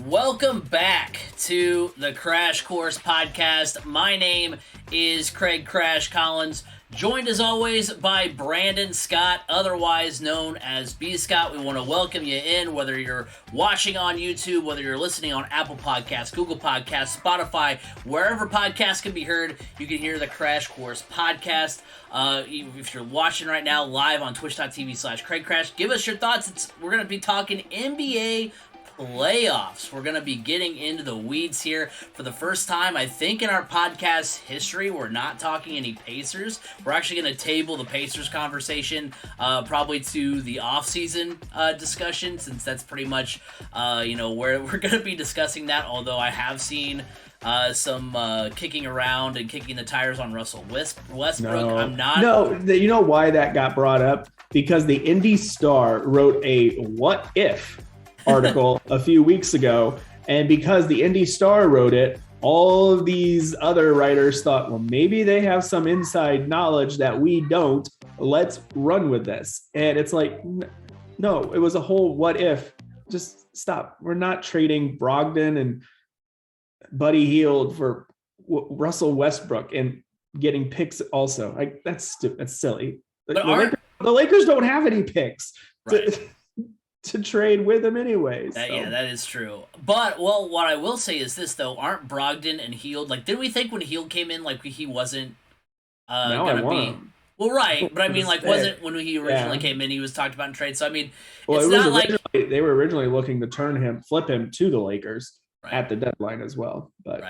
Welcome back to the Crash Course Podcast. My name is CraigCrash Collins, joined as always by Brandon Scott, otherwise known as B. Scott. We want to welcome you in, whether you're watching on YouTube, whether you're listening on Apple Podcasts, Google Podcasts, Spotify, wherever podcasts can be heard, you can hear the Crash Course Podcast. If you're watching right now live on twitch.tv/CraigCrash, give us your thoughts. We're going to be talking NBA playoffs. We're going to be getting into the weeds here for the first time, I think, in our podcast history. We're not talking any Pacers. We're actually going to table the Pacers conversation probably to the off-season discussion, since that's pretty much where we're going to be discussing that, although I have seen some kicking around and kicking the tires on Russell Westbrook. No. I'm not. No, you know why that got brought up? Because the Indy Star wrote a "What If" article a few weeks ago, and because the Indy Star wrote it, all of these other writers thought, well, maybe they have some inside knowledge that we don't. Let's run with this. And it's like, no, it was a whole what if. Just stop. We're not trading Brogdon and Buddy Hield for Russell Westbrook and getting picks also. Like, that's stupid. That's silly. The Lakers don't have any picks. Right. To trade with him anyways. Yeah, that is true. But, well, what I will say is this, though. Aren't Brogdon and Hield, like, did we think when Hield came in, like, he wasn't going to be... Well, right, but I mean, like, wasn't when he originally came in, he was talked about in trade. So, I mean, it's not like... They were originally looking to flip him to the Lakers at the deadline as well. But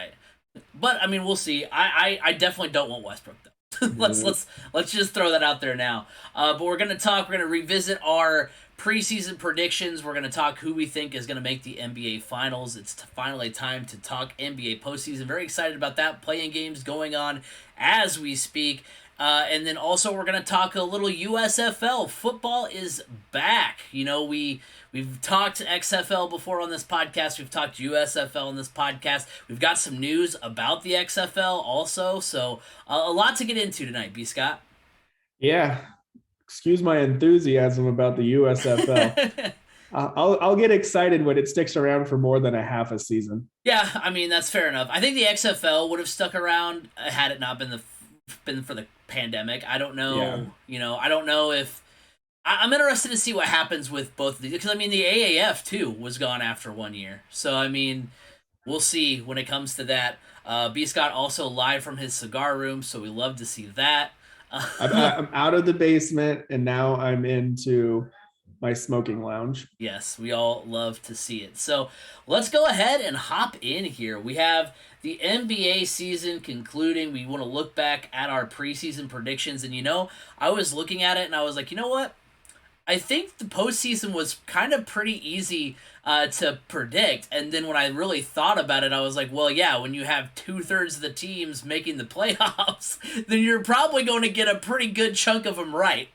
But, I mean, we'll see. I definitely don't want Westbrook, though. let's just throw that out there now. But we're going to revisit our preseason predictions. We're going to talk who we think is going to make the NBA Finals. It's finally time to talk NBA Postseason. Very excited about that. Playing games going on as we speak. And then also we're going to talk a little USFL. Football is back. You know, we've talked XFL before on this podcast. We've talked USFL on this podcast. We've got some news about the XFL also. So a lot to get into tonight, B. Scott. Yeah. Excuse my enthusiasm about the USFL. I'll get excited when it sticks around for more than a half a season. Yeah, I mean, that's fair enough. I think the XFL would have stuck around had it not been for the pandemic. I don't know. Yeah. You know, I don't know if I'm interested to see what happens with both of these, because I mean the AAF too was gone after 1 year. So I mean, we'll see when it comes to that. B. Scott also live from his cigar room, so we love to see that. I'm out of the basement and now I'm into my smoking lounge. Yes, we all love to see it. So let's go ahead and hop in here. We have the NBA season concluding. We want to look back at our preseason predictions. And, you know, I was looking at it and I was like, you know what? I think the postseason was kind of pretty easy to predict. And then when I really thought about it, I was like, well, yeah, when you have 2/3 of the teams making the playoffs, then you're probably going to get a pretty good chunk of them right.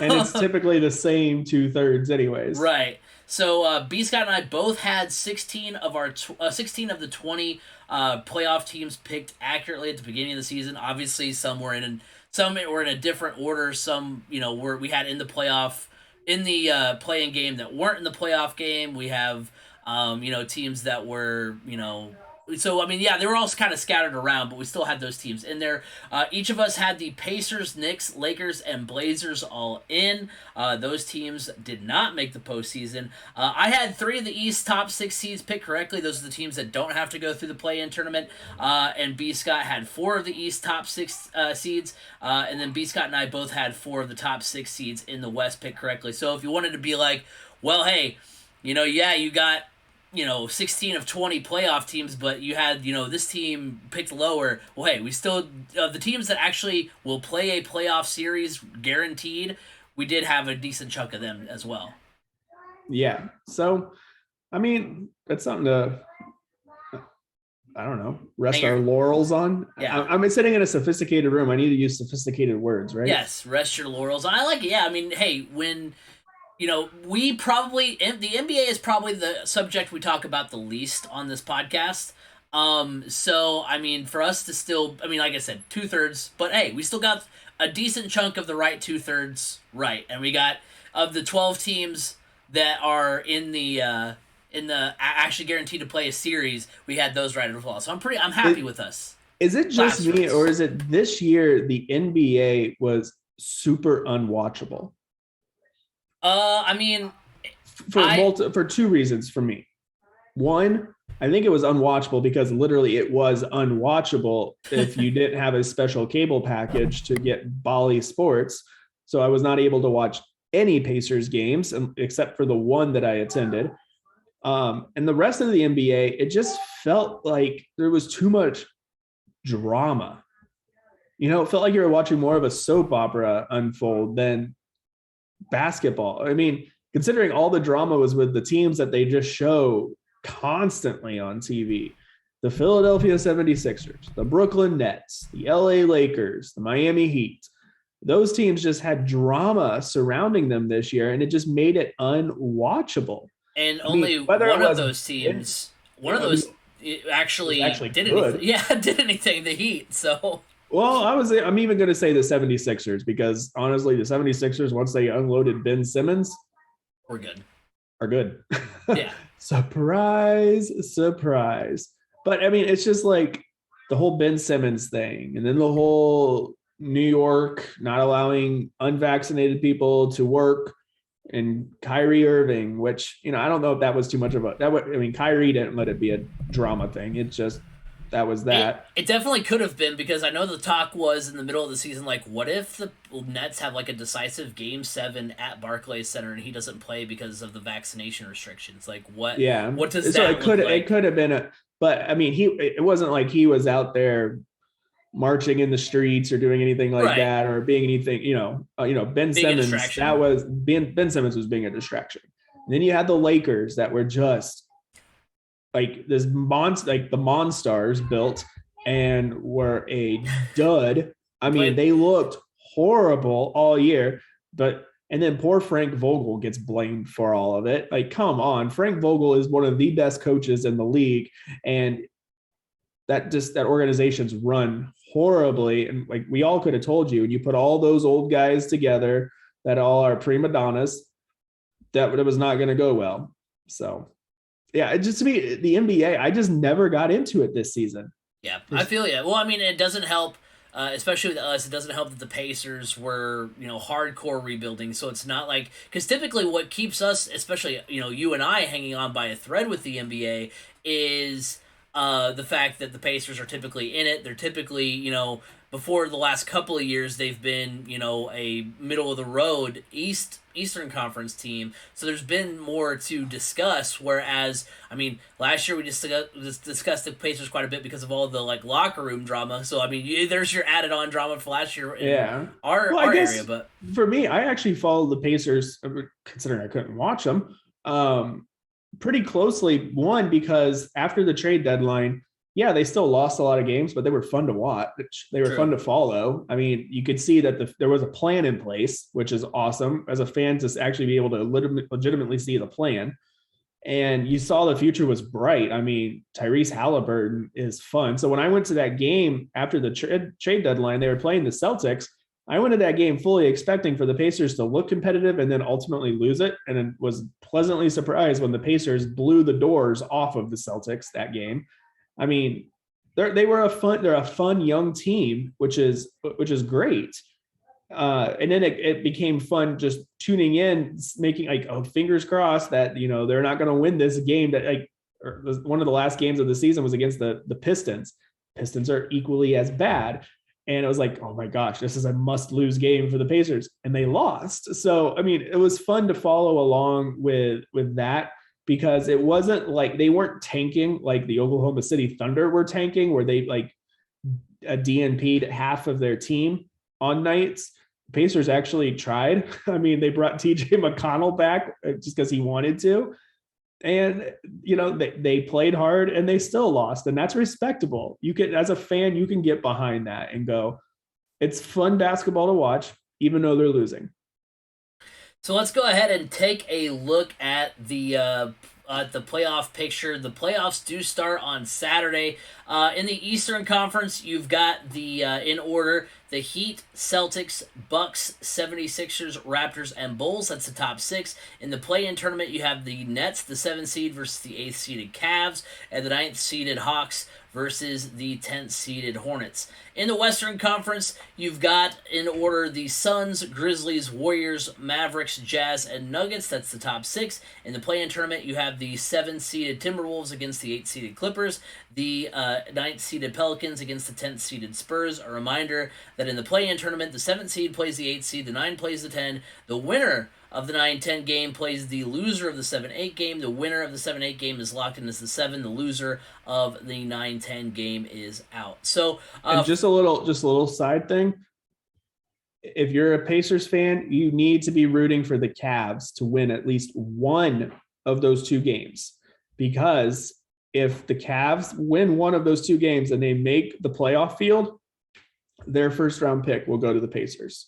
And it's typically the same 2/3 anyways. Right. So B. Scott and I both had 16 of the 20 playoff teams picked accurately at the beginning of the season. Obviously, some were in a different order. Some, we had in the playing game that weren't in the playoff game. We have, teams that were, so, I mean, yeah, they were all kind of scattered around, but we still had those teams in there. Each of us had the Pacers, Knicks, Lakers, and Blazers all in. Those teams did not make the postseason. I had 3 of the East top 6 seeds picked correctly. Those are the teams that don't have to go through the play-in tournament. And B. Scott had 4 of the East top 6 seeds. And then B. Scott and I both had 4 of the top 6 seeds in the West picked correctly. So if you wanted to be like, well, hey, you got 16 of 20 playoff teams, but you had, this team picked lower. Well, hey, we still, the teams that actually will play a playoff series guaranteed, we did have a decent chunk of them as well. Yeah. So, I mean, that's something to, I don't know, rest our laurels on. Yeah. I'm sitting in a sophisticated room. I need to use sophisticated words, right? Yes, rest your laurels. I like it. Yeah, I mean, hey, when... the NBA is probably the subject we talk about the least on this podcast. So, I mean, for us to still, like I said, 2/3, but hey, we still got a decent chunk of the right 2/3 right. And we got, of the 12 teams that are in the in the actually guaranteed to play a series, we had those right as well. So I'm It, happy with us. is it just Last me, race. or is it this year the NBA was super unwatchable I mean, for I for two reasons for me. One, I think it was unwatchable because literally it was unwatchable if you didn't have a special cable package to get Bali Sports. So I was not able to watch any Pacers games except for the one that I attended. And the rest of the NBA, it just felt like there was too much drama. It felt like you were watching more of a soap opera unfold than basketball. I mean, considering all the drama was with the teams that they just show constantly on TV, the Philadelphia 76ers, the Brooklyn Nets, the LA Lakers, the Miami Heat, those teams just had drama surrounding them this year, and it just made it unwatchable. and I mean, only whether it one of was, those teams, one of I mean, those it was actually actually did anything. good. Yeah, did anything. The Heat. So Well, I'm even going to say the 76ers because honestly, the 76ers, once they unloaded Ben Simmons, we're good. are good. Yeah. Surprise, surprise. But I mean, it's just like the whole Ben Simmons thing, and then the whole New York not allowing unvaccinated people to work, and Kyrie Irving, which I don't know if that was too much of a that. I mean, Kyrie didn't let it be a drama thing. It just that was It that. it definitely could have been because I know the talk was in the middle of the season like, what if the Nets have like a decisive Game 7 at Barclays Center and he doesn't play because of the vaccination restrictions? Like, Yeah. what does So that look it like? could have been but I mean, it wasn't like he was out there marching in the streets or doing anything like Right, that or being anything, Ben being a Simmons, that distraction. was Ben Simmons was being a distraction. And then you had the Lakers that were just like this monster, like the Monstars built and were a dud. I mean, Played they looked horrible all year, but and then poor Frank Vogel gets blamed for all of it. Like, come on, Frank Vogel is one of the best coaches in the league, and that organization's run horribly. And like we all could have told you, and you put all those old guys together that all are prima donnas, that it was not going to go well. So yeah, it just to me, the NBA, I just never got into it this season. Yeah, I There's, feel you. Well, I mean, it doesn't help, especially with us. It doesn't help that the Pacers were, hardcore rebuilding. So it's not like because typically what keeps us, especially you and I, hanging on by a thread with the NBA is the fact that the Pacers are typically in it. They're typically, before the last couple of years, they've been, a middle of the road Eastern Conference team. So there's been more to discuss. Whereas, I mean, last year we just discussed the Pacers quite a bit because of all the like locker room drama. So I mean, there's your added on drama for last year in yeah. Well, I our area. guess But for me, I actually followed the Pacers, considering I couldn't watch them, pretty closely. One, because after the trade deadline, yeah, they still lost a lot of games, but they were fun to watch. They were fun true. to follow. I mean, you could see that there was a plan in place, which is awesome as a fan to actually be able to legitimately see the plan. And you saw the future was bright. I mean, Tyrese Halliburton is fun. So when I went to that game after the trade deadline, they were playing the Celtics. I went to that game fully expecting for the Pacers to look competitive and then ultimately lose it, and it was pleasantly surprised when the Pacers blew the doors off of the Celtics that game. I mean, they're a fun young team, which is great. And then it became fun just tuning in, making like, oh, fingers crossed that they're not going to win this game. That like one of the last games of the season was against the Pistons. Pistons are equally as bad, and it was like, oh my gosh, this is a must lose game for the Pacers, and they lost. So I mean, it was fun to follow along with that because it wasn't like they weren't tanking like the Oklahoma City Thunder were tanking, where they like a DNP'd half of their team on nights. Pacers actually tried. I mean, they brought TJ McConnell back just because he wanted to. And, they played hard and they still lost. And that's respectable. You can, as a fan, you can get behind that and go, it's fun basketball to watch, even though they're losing. So let's go ahead and take a look at the playoff picture. The playoffs do start on Saturday. In the Eastern Conference, you've got in order the Heat, Celtics, Bucks, 76ers, Raptors, and Bulls. That's the top six. In the play-in tournament, you have the Nets, the 7th seed, versus the 8th seeded Cavs, and the 9th seeded Hawks versus the 10th seeded Hornets. In the Western Conference, you've got in order the Suns, Grizzlies, Warriors, Mavericks, Jazz, and Nuggets. That's the top six. In the play-in tournament, you have the 7th seeded Timberwolves against the 8th seeded Clippers, the 9th seeded Pelicans against the 10th seeded Spurs. A reminder that in the play-in tournament, the 7th seed plays the 8th seed, the 9 plays the 10. The winner of the 9-10 game plays the loser of the 7-8 game. The winner of the 7-8 game is locked in as the 7. The loser of the 9-10 game is out. So, and just a little side thing. If you're a Pacers fan, you need to be rooting for the Cavs to win at least one of those two games, because if the Cavs win one of those two games and they make the playoff field, their first round pick will go to the Pacers.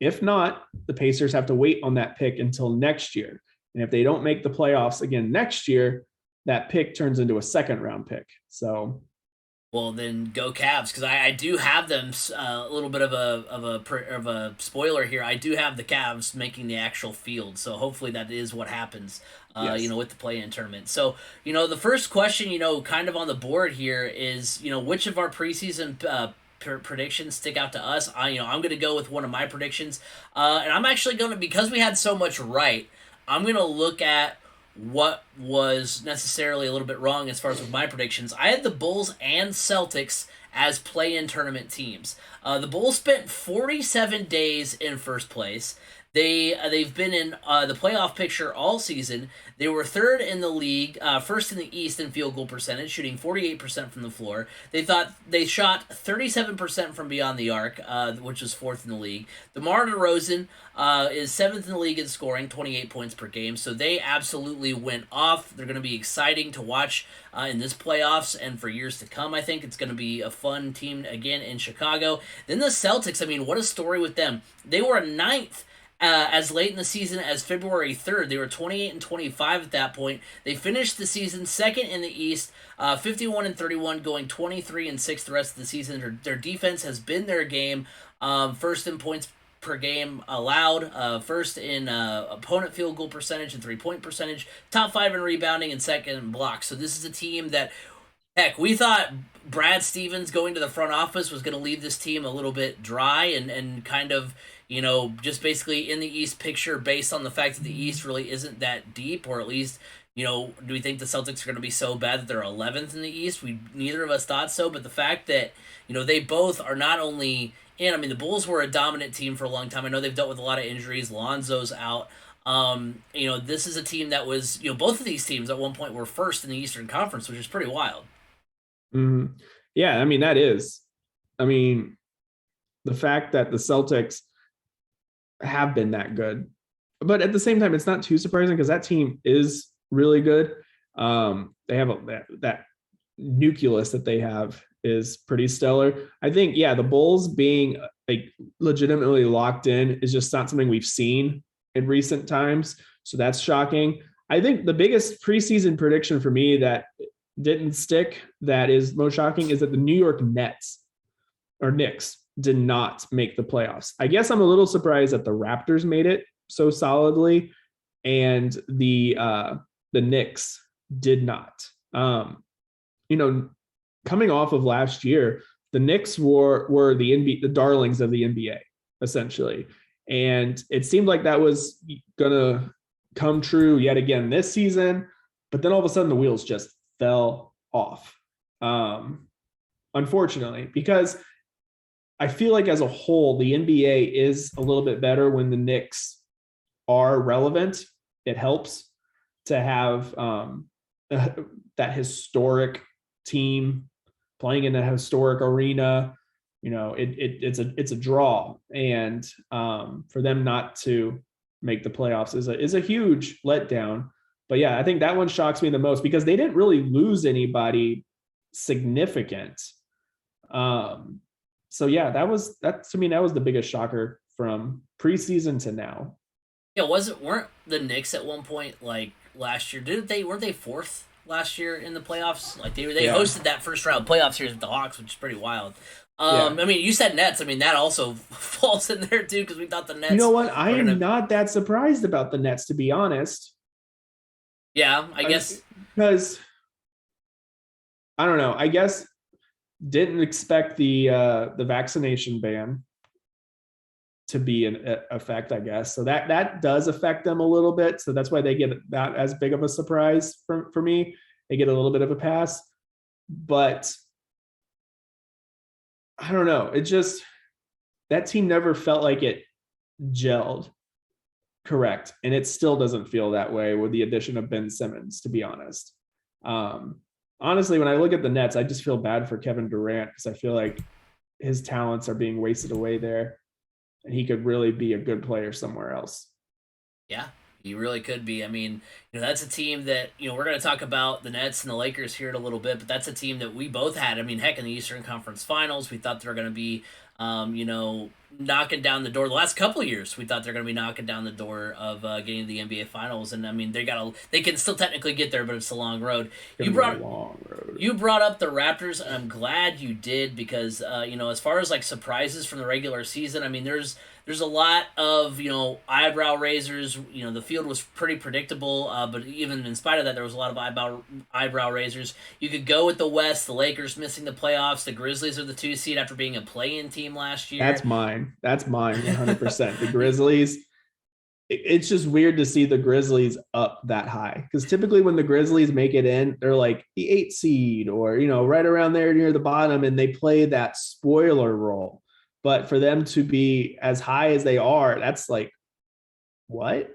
If not, the Pacers have to wait on that pick until next year. And if they don't make the playoffs again next year, that pick turns into a second round pick. So, well, then go Cavs, because I do have them. A little bit of a spoiler here. I do have the Cavs making the actual field, so hopefully that is what happens. yes. With the play-in tournament. So, the first question, kind of on the board here is, which of our preseason predictions stick out to us. I'm going to go with one of my predictions, and I'm actually going to, because we had so much right, I'm going to look at what was necessarily a little bit wrong as far as with my predictions. I had the Bulls and Celtics as play-in tournament teams. The Bulls spent 47 days in first place. They've been in the playoff picture all season. They were third in the league, first in the East in field goal percentage, shooting 48% from the floor. They shot 37% from beyond the arc, which was fourth in the league. DeMar DeRozan is seventh in the league in scoring, 28 points per game. So they absolutely went off. They're going to be exciting to watch in this playoffs and for years to come. I think it's going to be a fun team again in Chicago. Then the Celtics. I mean, what a story with them. They were ninth. As late in the season as February 3rd. They were 28-25 at that point. They finished the season second in the East, 51-31, going 23-6 the rest of the season. Their defense has been their game. First in points per game allowed, first in opponent field goal percentage and 3-point percentage, top 5 in rebounding, and second in blocks. So this is a team that, heck, we thought Brad Stevens going to the front office was going to leave this team a little bit dry and kind of, just basically in the East picture based on the fact that the East really isn't that deep, or at least, do we think the Celtics are going to be so bad that they're 11th in the East? Neither of us thought so, but the fact that, they both are not only in, I mean, the Bulls were a dominant team for a long time. I know they've dealt with a lot of injuries. Lonzo's out. This is a team that was, both of these teams at one point were first in the Eastern Conference, which is pretty wild. Mm-hmm. Yeah, I mean, that is. I mean, the fact that the Celtics have been that good, but at the same time, it's not too surprising because that team is really good. They have that nucleus that they have is pretty stellar. I think, the Bulls being like legitimately locked in is just not something we've seen in recent times. So that's shocking. I think the biggest preseason prediction for me that didn't stick, that is most shocking, is that the New York Knicks did not make the playoffs. I guess I'm a little surprised that the Raptors made it so solidly and the Knicks did not. Coming off of last year, the Knicks were the NBA, the darlings of the NBA, essentially. And it seemed like that was gonna come true yet again this season, but then all of a sudden the wheels just fell off. Unfortunately, because I feel like as a whole, the NBA is a little bit better when the Knicks are relevant. It helps to have that historic team playing in a historic arena. It's a draw, and for them not to make the playoffs is a huge letdown. But yeah, I think that one shocks me the most because they didn't really lose anybody significant. So yeah, that to me, that was the biggest shocker from preseason to now. Yeah, weren't the Knicks at one point, like last year? Weren't they fourth last year in the playoffs? Like they hosted that first round playoff series with the Hawks, which is pretty wild. Yeah. I mean, you said Nets. I mean, that also falls in there too because we thought the You know Nets what? I were am gonna. not that surprised about the Nets, to be honest. Yeah, I guess. Because I don't know. I guess didn't expect the vaccination ban to be in effect, I guess. So that does affect them a little bit. So that's why they get not as big of a surprise for me. They get a little bit of a pass. But I don't know. It just that team never felt like it gelled correct. And it still doesn't feel that way with the addition of Ben Simmons, to be honest. Um, Honestly, when I look at the Nets, I just feel bad for Kevin Durant because I feel like his talents are being wasted away there and he could really be a good player somewhere else. Yeah, he really could be. I mean, that's a team that, we're going to talk about the Nets and the Lakers here in a little bit, but that's a team that we both had. I mean, heck, in the Eastern Conference Finals, we thought they were going to be, knocking down the door. The last couple of years, we thought they're going to be knocking down the door of getting to the NBA Finals, and I mean, they can still technically get there, but it's a long road. It's You gonna be a brought long road. you brought up the Raptors, and I'm glad you did because as far as like surprises from the regular season, I mean, there's a lot of eyebrow raisers. The field was pretty predictable, but even in spite of that, there was a lot of eyebrow raisers. You could go with the West, the Lakers missing the playoffs, the Grizzlies are the 2 seed after being a play-in team last year. That's mine. That's mine 100%. The Grizzlies, it's just weird to see the Grizzlies up that high because typically when the Grizzlies make it in, they're like the 8 seed or, right around there near the bottom and they play that spoiler role. But for them to be as high as they are, that's like, what?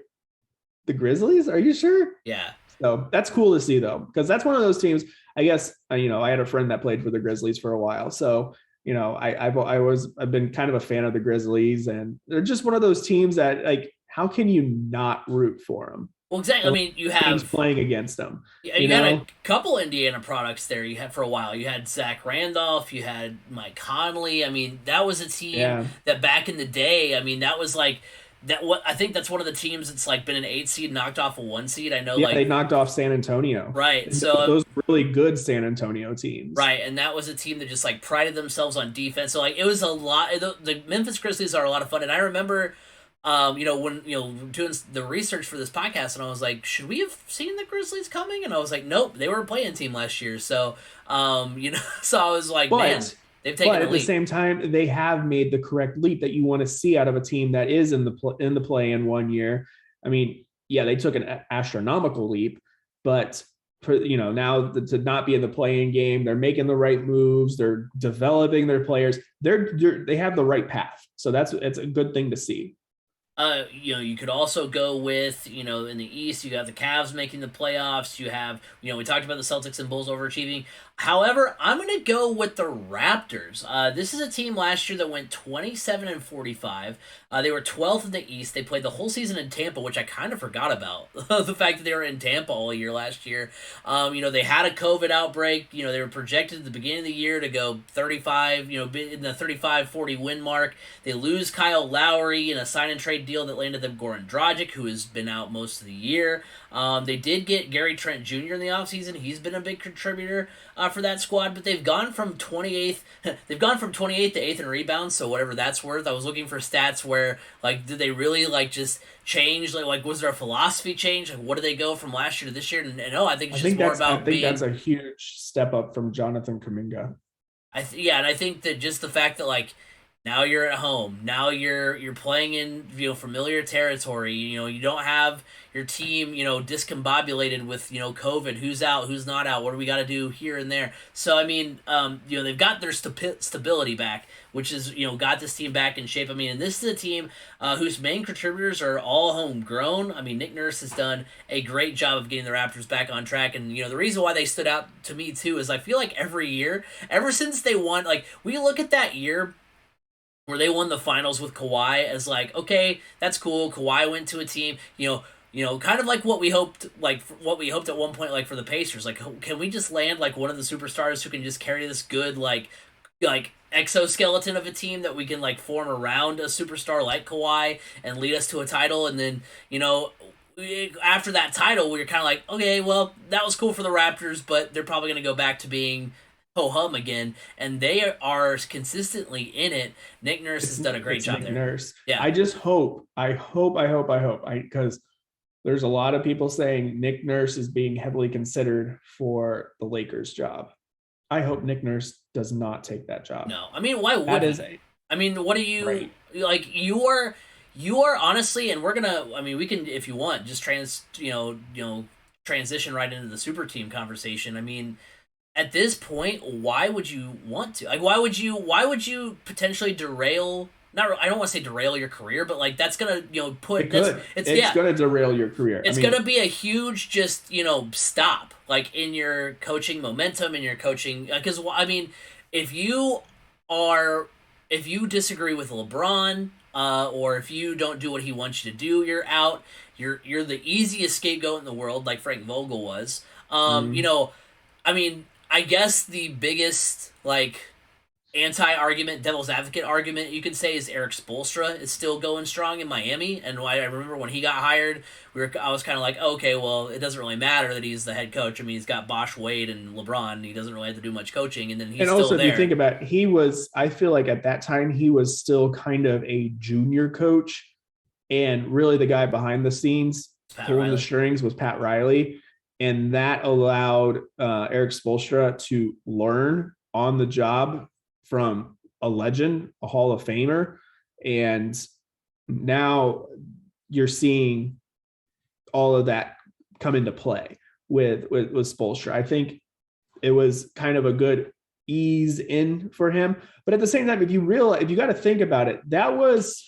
The Grizzlies? Are you sure? Yeah. So that's cool to see though, because that's one of those teams. I guess I had a friend that played for the Grizzlies for a while, so I've been kind of a fan of the Grizzlies, and they're just one of those teams that like, how can you not root for them? Well, exactly. I mean, Teams playing against them, you had a couple Indiana products there. You had for a while. You had Zach Randolph. You had Mike Conley. I mean, that was a team Yeah, that back in the day. I mean, that was like that. What I think that's one of the teams that's like been an 8 seed, knocked off a 1 seed. I know, yeah, like they knocked off San Antonio. right. So Those really good San Antonio teams. right, and that was a team that just like prided themselves on defense. So like it was a lot. The Memphis Grizzlies are a lot of fun, and I remember when doing the research for this podcast, and I was like, should we have seen the Grizzlies coming? And I was like, nope, they were a playing team last year. So, so I was like, man, they've taken But a at the leap. same time, they have made the correct leap that you want to see out of a team that is in the play in one year. I mean, yeah, they took an astronomical leap, but for now to not be in the playing game, they're making the right moves, they're developing their players, they have the right path. So it's a good thing to see. You could also go with, in the East, you got the Cavs making the playoffs. You have, we talked about the Celtics and Bulls overachieving. However, I'm going to go with the Raptors. This is a team last year that went 27-45. They were 12th in the East. They played the whole season in Tampa, which I kind of forgot about. The fact that they were in Tampa all year last year. They had a COVID outbreak. They were projected at the beginning of the year to go 35, in the 35-40 win mark. They lose Kyle Lowry in a sign and trade deal that landed them Goran Dragic, who has been out most of the year. They did get Gary Trent Jr. in the offseason. He's been a big contributor for that squad, but they've gone from 28th they've gone from 28th to 8th in rebounds, so whatever that's worth. I was looking for stats where like did they really like just change like was there a philosophy change? Like what did they go from last year to this year? And no, I think it's just more about being that's a huge step up from Jonathan Kuminga. Yeah, and I think that just the fact that like now you're at home, now you're playing in familiar territory. You don't have your team discombobulated with COVID. Who's out? Who's not out? What do we got to do here and there? So I mean, they've got their stability back, which is got this team back in shape. I mean, and this is a team whose main contributors are all homegrown. I mean, Nick Nurse has done a great job of getting the Raptors back on track, and the reason why they stood out to me too is I feel like every year, ever since they won, like we look at that year where they won the finals with Kawhi as like, okay, that's cool. Kawhi went to a team, kind of like what we hoped at one point, like for the Pacers. Like, can we just land like one of the superstars who can just carry this good like exoskeleton of a team that we can like form around a superstar like Kawhi and lead us to a title? And then after that title, we were kind of like, okay, well, that was cool for the Raptors, but they're probably going to go back to being ho hum again, and they are consistently in it. Nick Nurse has done a great It's job Nick there. Nurse. Yeah. I just hope, because there's a lot of people saying Nick Nurse is being heavily considered for the Lakers job. I hope Nick Nurse does not take that job. No, I mean, why would That is he? I mean, what do you great. like? You are honestly, and we're gonna. I mean, we can if you want just transition right into the super team conversation. I mean, at this point, why would you want to? Like, why would you potentially derail? Not, I don't want to say derail your career, but like that's gonna It put that's could. it's It's yeah, going to derail your career. I it's mean, gonna be a huge just stop like in your coaching momentum in your coaching because I mean if you are if you disagree with LeBron or if you don't do what he wants you to do, you're out. You're the easiest scapegoat in the world, like Frank Vogel was. mm, I mean, I guess the biggest like anti-argument, devil's advocate argument you could say is Eric Spoelstra is still going strong in Miami. And I remember when he got hired, I was kind of like, okay, well, it doesn't really matter that he's the head coach. I mean, he's got Bosh, Wade, and LeBron. And he doesn't really have to do much coaching, and then he's and still also, if you there. think about it, I feel like at that time, he was still kind of a junior coach. And really, the guy behind the scenes Pat pulling the Riley. strings was Pat Riley. And that allowed Eric Spoelstra to learn on the job from a legend, a Hall of Famer. And now you're seeing all of that come into play with Spoelstra. I think it was kind of a good ease in for him. But at the same time, if you got to think about it, that was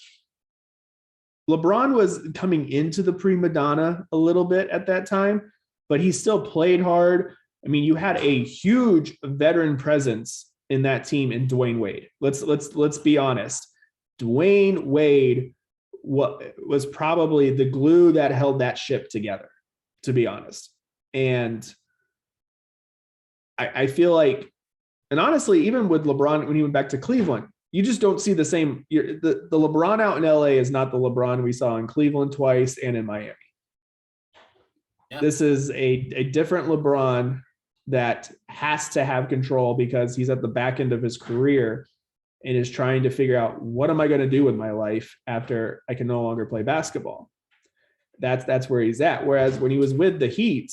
LeBron was coming into the prima donna a little bit at that time, but he still played hard. I mean, you had a huge veteran presence in that team in Dwayne Wade. Let's be honest. Dwayne Wade was probably the glue that held that ship together, to be honest. And I feel like, and honestly, even with LeBron when he went back to Cleveland, you just don't see the same. The LeBron out in LA is not the LeBron we saw in Cleveland twice and in Miami. Yeah. This is a different LeBron that has to have control because he's at the back end of his career and is trying to figure out, what am I going to do with my life after I can no longer play basketball? That's where he's at. Whereas when he was with the Heat,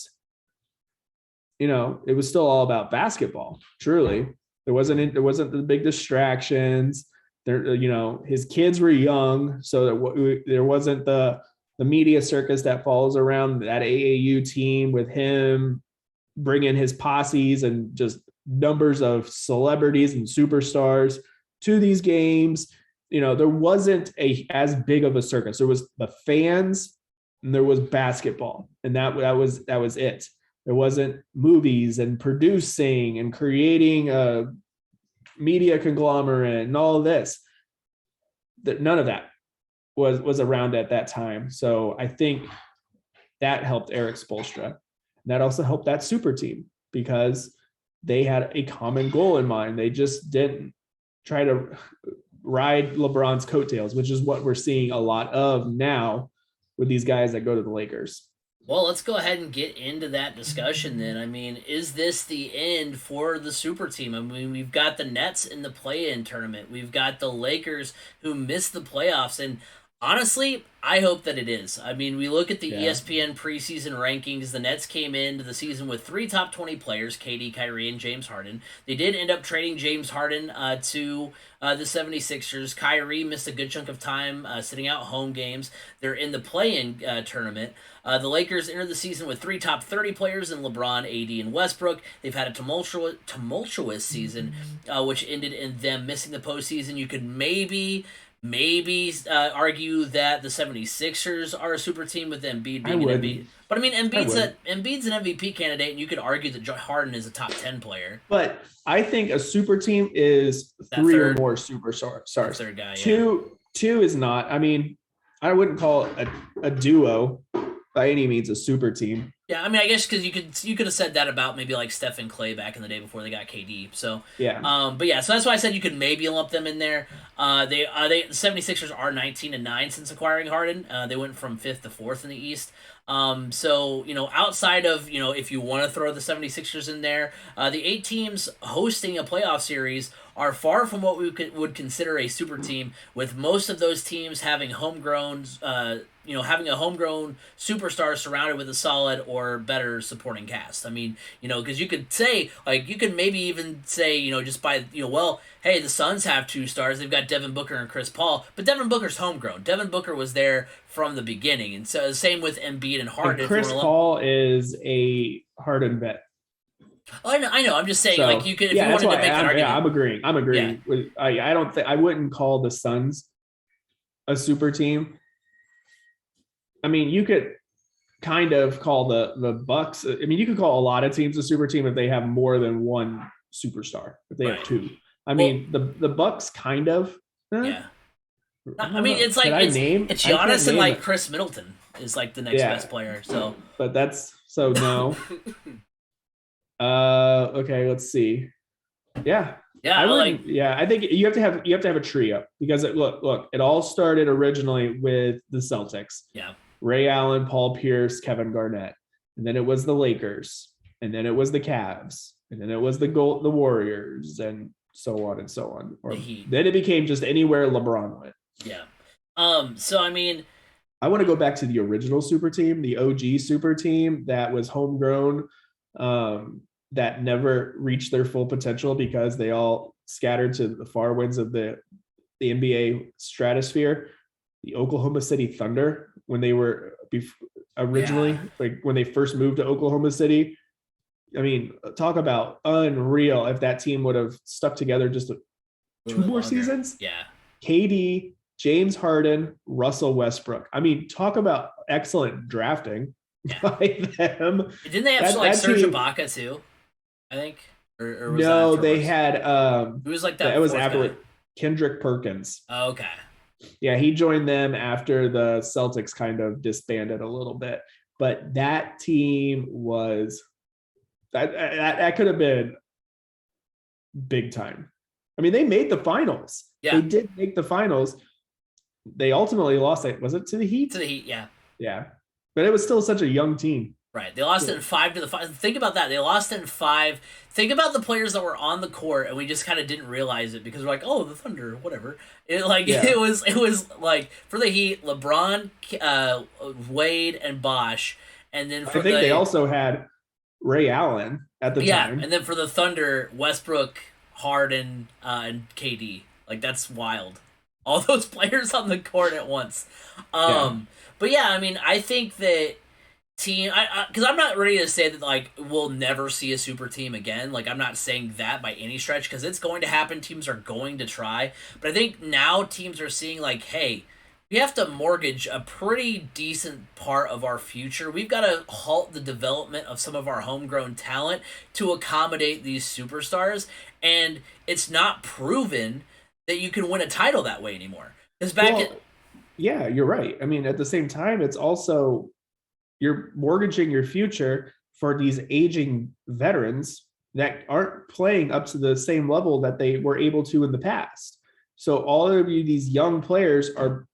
it was still all about basketball. Truly, there wasn't the big distractions. His kids were young, so there wasn't the media circus that follows around that AAU team with him bringing his posses and just numbers of celebrities and superstars to these games. There wasn't as big of a circus. There was the fans and there was basketball, and that was it. There wasn't movies and producing and creating a media conglomerate and all of this. None of that was around at that time. So I think that helped Eric Spoelstra. And that also helped that super team because they had a common goal in mind. They just didn't try to ride LeBron's coattails, which is what we're seeing a lot of now with these guys that go to the Lakers. Well, let's go ahead and get into that discussion then. I mean, is this the end for the super team? I mean, we've got the Nets in the play-in tournament. We've got the Lakers who missed the playoffs. And honestly, I hope that it is. I mean, we look at the Yeah. ESPN preseason rankings. The Nets came into the season with 3 top 20 players, KD, Kyrie, and James Harden. They did end up trading James Harden to the 76ers. Kyrie missed a good chunk of time sitting out home games. They're in the play-in tournament. The Lakers entered the season with 3 top 30 players in LeBron, AD, and Westbrook. They've had a tumultuous season, which ended in them missing the postseason. You could maybe argue that the 76ers are a super team with Embiid being an Embiid. But I mean, Embiid's an MVP candidate, and you could argue that Harden is a top 10 player. But I think a super team is three or more superstars. Third guy, yeah. Two is not. I mean, I wouldn't call it a duo by any means a super team. Yeah, I mean, I guess because you could have said that about maybe like Steph and Clay back in the day before they got KD. So yeah, but yeah, so that's why I said you could maybe lump them in there. The 76ers are 19-9 since acquiring Harden. They went from 5th to 4th in the East. So, outside of, if you want to throw the 76ers in there, the 8 teams hosting a playoff series are far from what we would consider a super team, with most of those teams having having a homegrown superstar surrounded with a solid or better supporting cast. I mean, because you could say, you could maybe even say, just by, well, hey, the Suns have 2 stars. They've got Devin Booker and Chris Paul, but Devin Booker's homegrown. Devin Booker was there from the beginning, and so same with Embiid and Harden. And Chris Paul is a Harden vet. I know. I'm just saying, so, you could, if you wanted to make an argument. Yeah, I'm agreeing. Yeah. I wouldn't call the Suns a super team. I mean, you could kind of call the Bucks. I mean, you could call a lot of teams a super team if they have more than one superstar. If they have 2, I mean, the Bucks kind of. Yeah. I mean, it's like it's Giannis and like Chris Middleton is like the next best player. So, but no. Okay, let's see. Yeah. I think you have to have a trio, because it all started originally with the Celtics. Yeah. Ray Allen, Paul Pierce, Kevin Garnett. And then it was the Lakers, and then it was the Cavs, and then it was the Warriors, and so on and so on. Or then it became just anywhere LeBron went. Yeah. So I mean, I want to go back to the original super team, the OG super team that was homegrown, that never reached their full potential because they all scattered to the far winds of the NBA stratosphere. The Oklahoma City Thunder, when they were originally, when they first moved to Oklahoma City. I mean, talk about unreal if that team would have stuck together just 2 more seasons. Yeah. KD, James Harden, Russell Westbrook. I mean, talk about excellent drafting by them. Didn't they have Serge Ibaka too? I think. Or was no, they had. It was like that. It was after Kendrick Perkins. Oh, okay. Yeah, he joined them after the Celtics kind of disbanded a little bit. But that team was that could have been big time. I mean, they made the finals. Yeah. They did make the finals. They ultimately lost it. Was it to the Heat? To the Heat, yeah. Yeah. But it was still such a young team. Right. They lost it in 5 to the 5. Think about that. They lost it in 5. Think about the players that were on the court, and we just kind of didn't realize it because we're like, oh, the Thunder, whatever. It was like for the Heat, LeBron, Wade, and Bosh, and then for they also had Ray Allen at the time. Yeah, and then for the Thunder, Westbrook, Harden, and KD. Like, that's wild. All those players on the court at once. But yeah, I mean, I think that team, because I'm not ready to say that like we'll never see a super team again. Like, I'm not saying that by any stretch, because it's going to happen. Teams are going to try, but I think now teams are seeing like, hey, we have to mortgage a pretty decent part of our future. We've got to halt the development of some of our homegrown talent to accommodate these superstars, and it's not proven that you can win a title that way anymore. Because yeah, you're right. I mean, at the same time, it's also you're mortgaging your future for these aging veterans that aren't playing up to the same level that they were able to in the past. So all of you, these young players, are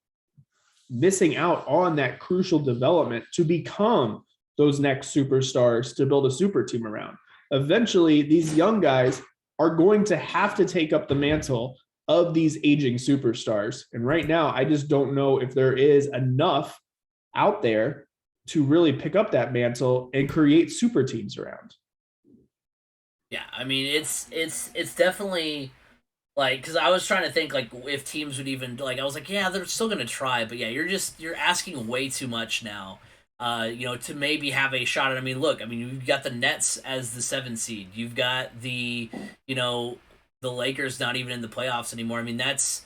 missing out on that crucial development to become those next superstars to build a super team around. Eventually, these young guys are going to have to take up the mantle of these aging superstars. And right now, I just don't know if there is enough out there to really pick up that mantle and create super teams around. Yeah, I mean, it's definitely like, because I was trying to think like if teams would even like, I was like, yeah, they're still gonna try, but yeah, you're asking way too much now. To maybe have a shot at. I mean, look, I mean, you've got the Nets as the 7th seed. You've got the the Lakers not even in the playoffs anymore. I mean, that's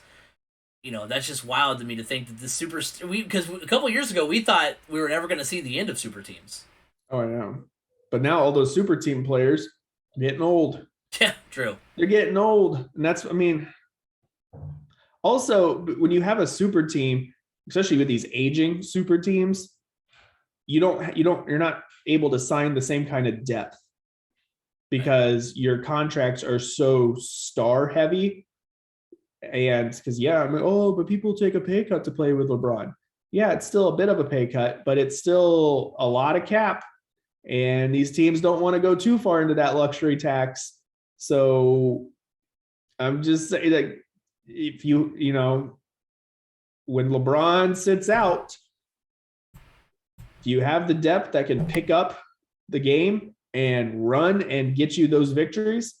just wild to me to think that the because a couple of years ago we thought we were never going to see the end of super teams. Oh, I know. But now all those super team players are getting old. Yeah, true. They're getting old. And that's, I mean, also when you have a super team, especially with these aging super teams, you're not able to sign the same kind of depth because your contracts are so star heavy And because, yeah, I'm like, oh, but people take a pay cut to play with LeBron. Yeah, it's still a bit of a pay cut, but it's still a lot of cap. And these teams don't want to go too far into that luxury tax. So I'm just saying that if when LeBron sits out, do you have the depth that can pick up the game and run and get you those victories?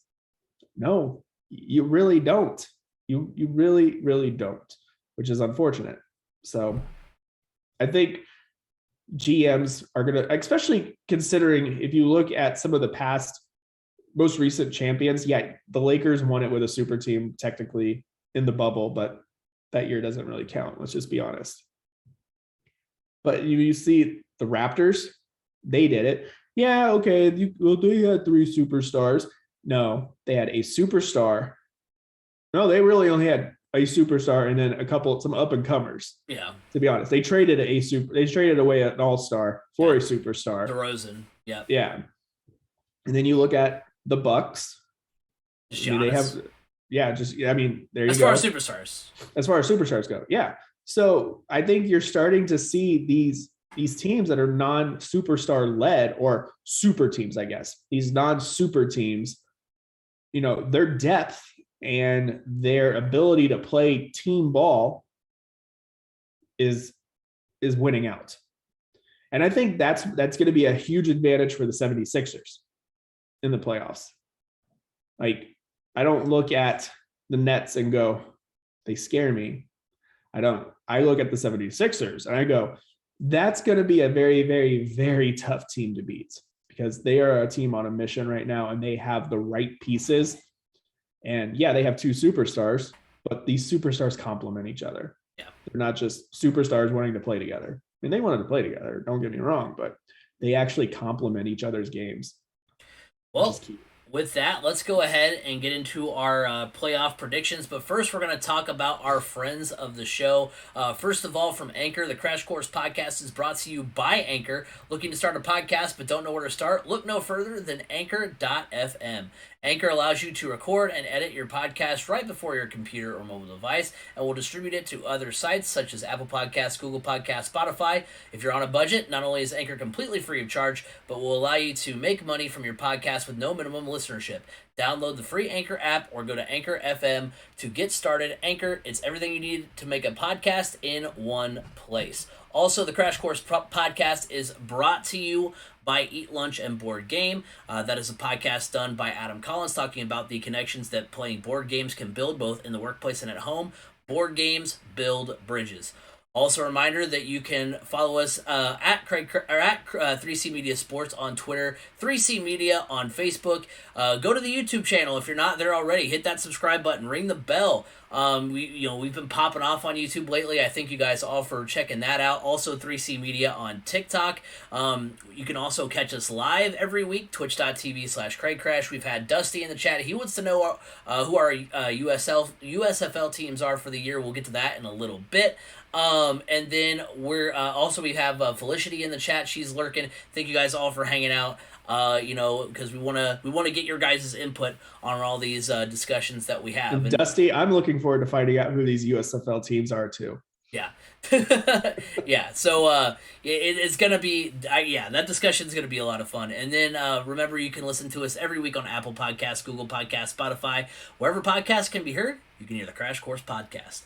No, you really don't. You really, really don't, which is unfortunate. So I think GMs are going to, especially considering if you look at some of the past, most recent champions, yeah, the Lakers won it with a super team technically in the bubble, but that year doesn't really count. Let's just be honest. But you see the Raptors, they did it. Yeah, okay. They had 3 superstars. No, they had a superstar. No, they really only had a superstar and then some up and comers. Yeah. To be honest, they traded away an all-star for a superstar. DeRozan. Yeah. Yeah. And then you look at the Bucks. I mean, they have, there you go. As far as superstars go, yeah. So I think you're starting to see these teams that are non-superstar led or super teams, I guess. These non-super teams, their depth and their ability to play team ball is winning out. And I think that's going to be a huge advantage for the 76ers in the playoffs. Like, I don't look at the Nets and go, they scare me. I don't. I look at the 76ers and I go, that's going to be a very, very, very tough team to beat because they are a team on a mission right now and they have the right pieces. And yeah, they have 2 superstars, but these superstars complement each other. Yeah. They're not just superstars wanting to play together. I mean, they wanted to play together, don't get me wrong, but they actually complement each other's games. Well, with that, let's go ahead and get into our playoff predictions. But first, we're going to talk about our friends of the show. First of all, from Anchor, the Crash Course podcast is brought to you by Anchor. Looking to start a podcast but don't know where to start? Look no further than Anchor.fm. Anchor allows you to record and edit your podcast right before your computer or mobile device and will distribute it to other sites such as Apple Podcasts, Google Podcasts, Spotify. If you're on a budget, not only is Anchor completely free of charge, but will allow you to make money from your podcast with no minimum listenership. Download the free Anchor app or go to Anchor FM to get started. Anchor, it's everything you need to make a podcast in one place. Also, the Crash Course podcast is brought to you by Eat Lunch and Board Game. That is a podcast done by Adam Collins talking about the connections that playing board games can build both in the workplace and at home. Board games build bridges. Also, a reminder that you can follow us at 3C Media Sports on Twitter, 3C Media on Facebook. Go to the YouTube channel if you're not there already. Hit that subscribe button, ring the bell. We've been popping off on YouTube lately. I thank you guys all for checking that out. Also, 3C Media on TikTok. You can also catch us live every week, twitch.tv/CraigCrash. We've had Dusty in the chat. He wants to know who our USFL teams are for the year. We'll get to that in a little bit. And then we have Felicity in the chat. She's lurking. Thank you guys all for hanging out. Because we want to get your guys' input on all these discussions that we have. And Dusty, I'm looking forward to finding out who these USFL teams are too. Yeah. Yeah. So it's going to be, that discussion is going to be a lot of fun. And then remember, you can listen to us every week on Apple Podcasts, Google Podcasts, Spotify. Wherever podcasts can be heard, you can hear the Crash Course podcast.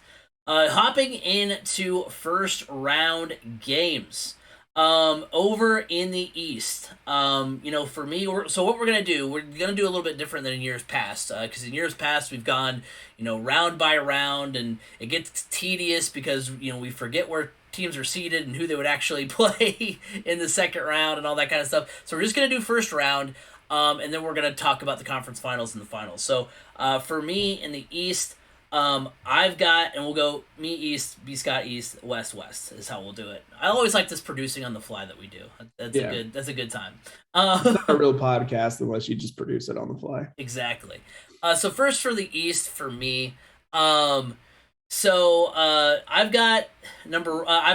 Hopping into first round games. Over in the East, for me, so what we're going to do a little bit different than in years past, because in years past we've gone, round by round, and it gets tedious because, we forget where teams are seated and who they would actually play in the second round and all that kind of stuff. So we're just going to do first round, and then we're going to talk about the conference finals and the finals. So, for me in the East, I've got, and we'll go me East, B Scott East, West is how we'll do it. I always like this producing on the fly that we do. That's a good time. It's not a real podcast unless you just produce it on the fly. Exactly. So first for the East for me, I've got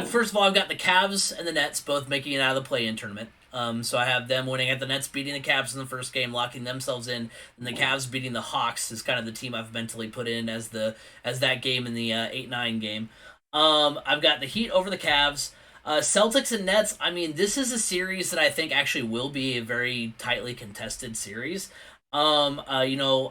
first of all, I've got the Cavs and the Nets both making it out of the play-in tournament. So I have them winning at the Nets beating the Cavs in the first game, locking themselves in, and the Cavs beating the Hawks is kind of the team I've mentally put in as that game in the 8-9 game. I've got the Heat over the Cavs. Celtics and Nets, I mean, this is a series that I think actually will be a very tightly contested series. I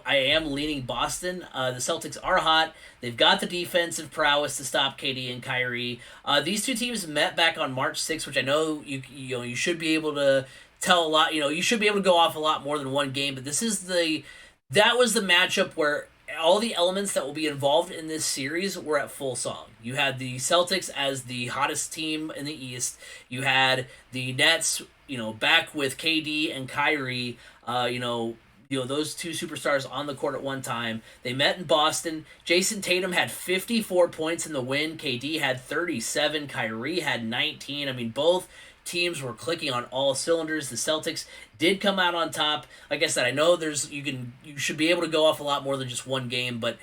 am leaning Boston. The Celtics are hot. They've got the defensive prowess to stop KD and Kyrie. These two teams met back on March 6th, which I know you should be able to tell a lot. You should be able to go off a lot more than one game. But that was the matchup where all the elements that will be involved in this series were at full song. You had the Celtics as the hottest team in the East. You had the Nets, back with KD and Kyrie. Those two superstars on the court at one time. They met in Boston. Jason Tatum had 54 points in the win. KD had 37. Kyrie had 19. I mean, both teams were clicking on all cylinders. The Celtics did come out on top. Like I said, I know you should be able to go off a lot more than just one game, but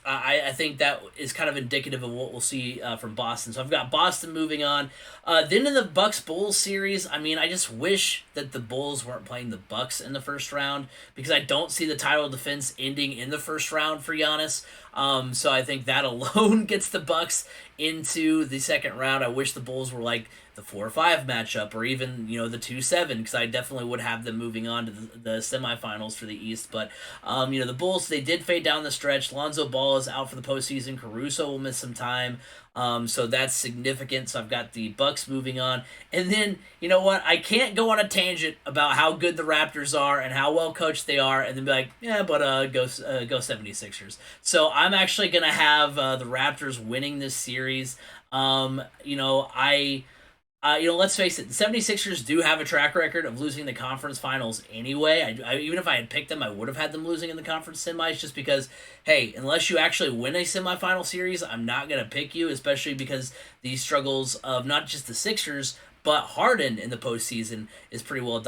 I think that is kind of indicative of what we'll see from Boston. So I've got Boston moving on. Then in the Bucks-Bulls series, I mean, I just wish that the Bulls weren't playing the Bucks in the first round because I don't see the title defense ending in the first round for Giannis. So I think that alone gets the Bucks into the second round. I wish the Bulls were like the 4-5 matchup or even, the 2-7 because I definitely would have them moving on to the semifinals for the East. But, the Bulls, they did fade down the stretch. Lonzo Ball is out for the postseason. Caruso will miss some time. So that's significant. So I've got the Bucks moving on. And then, you know what? I can't go on a tangent about how good the Raptors are and how well coached they are and then be like, yeah, but go 76ers. So I'm actually going to have the Raptors winning this series. Let's face it, the 76ers do have a track record of losing the conference finals anyway. Even if I had picked them, I would have had them losing in the conference semis just because, hey, unless you actually win a semifinal series, I'm not going to pick you, especially because the struggles of not just the Sixers, but Harden in the postseason is pretty well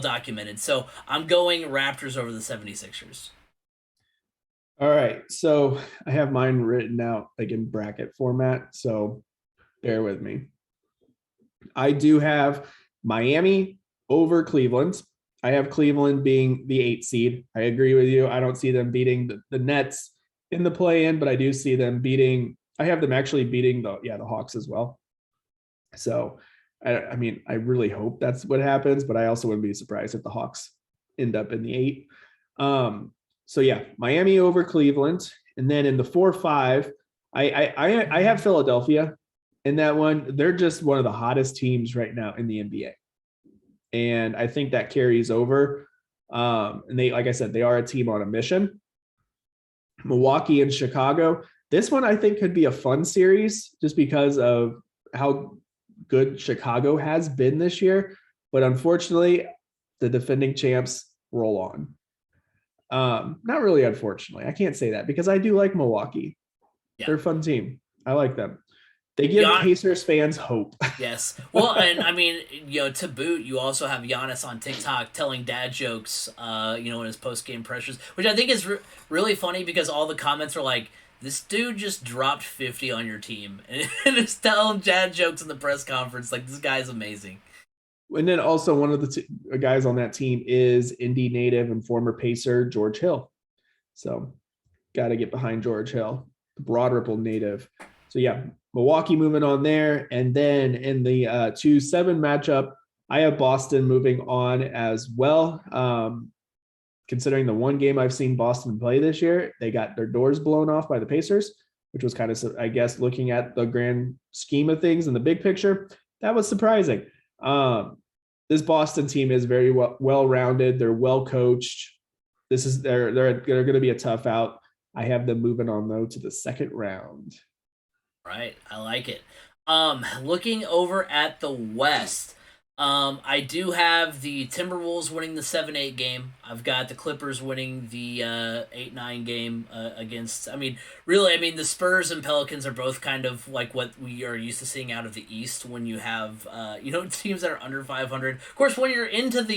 documented. So I'm going Raptors over the 76ers. All right. So I have mine written out like in bracket format. So bear with me. I do have Miami over Cleveland. I have Cleveland being the 8 seed. I agree with you. I don't see them beating the Nets in the play-in, but I do see them I have them actually beating the Hawks as well. So, I mean, I really hope that's what happens, but I also wouldn't be surprised if the Hawks end up in the 8. So yeah, Miami over Cleveland. And then in the 4-5, I have Philadelphia. In that one, they're just one of the hottest teams right now in the NBA. And I think that carries over. And they, like I said, they are a team on a mission. Milwaukee and Chicago. This one I think could be a fun series just because of how good Chicago has been this year. But unfortunately, the defending champs roll on. Not really unfortunately. I can't say that because I do like Milwaukee. Yeah. They're a fun tein. I like them. They give Pacers fans hope. Yes. Well, and I mean, to boot, you also have Giannis on TikTok telling dad jokes, in his post-game pressures, which I think is really funny because all the comments are like, this dude just dropped 50 on your team and is telling dad jokes in the press conference. Like, this guy's amazing. And then also one of the guys on that team is Indy native and former Pacer George Hill. So got to get behind George Hill, the Broad Ripple native. So yeah, Milwaukee moving on there. And then in the 2-7 matchup, I have Boston moving on as well. Considering the one game I've seen Boston play this year, they got their doors blown off by the Pacers, which was kind of, I guess, looking at the grand scheme of things in the big picture, that was surprising. This Boston team is very well-rounded. They're well coached. They're going to be a tough out. I have them moving on though to the second round. Right, I like it. Looking over at the West, I do have the Timberwolves winning the 7-8 game. I've got the Clippers winning the 8-9 game against. The Spurs and Pelicans are both kind of like what we are used to seeing out of the East when you have teams that are under 500. Of course, when you're into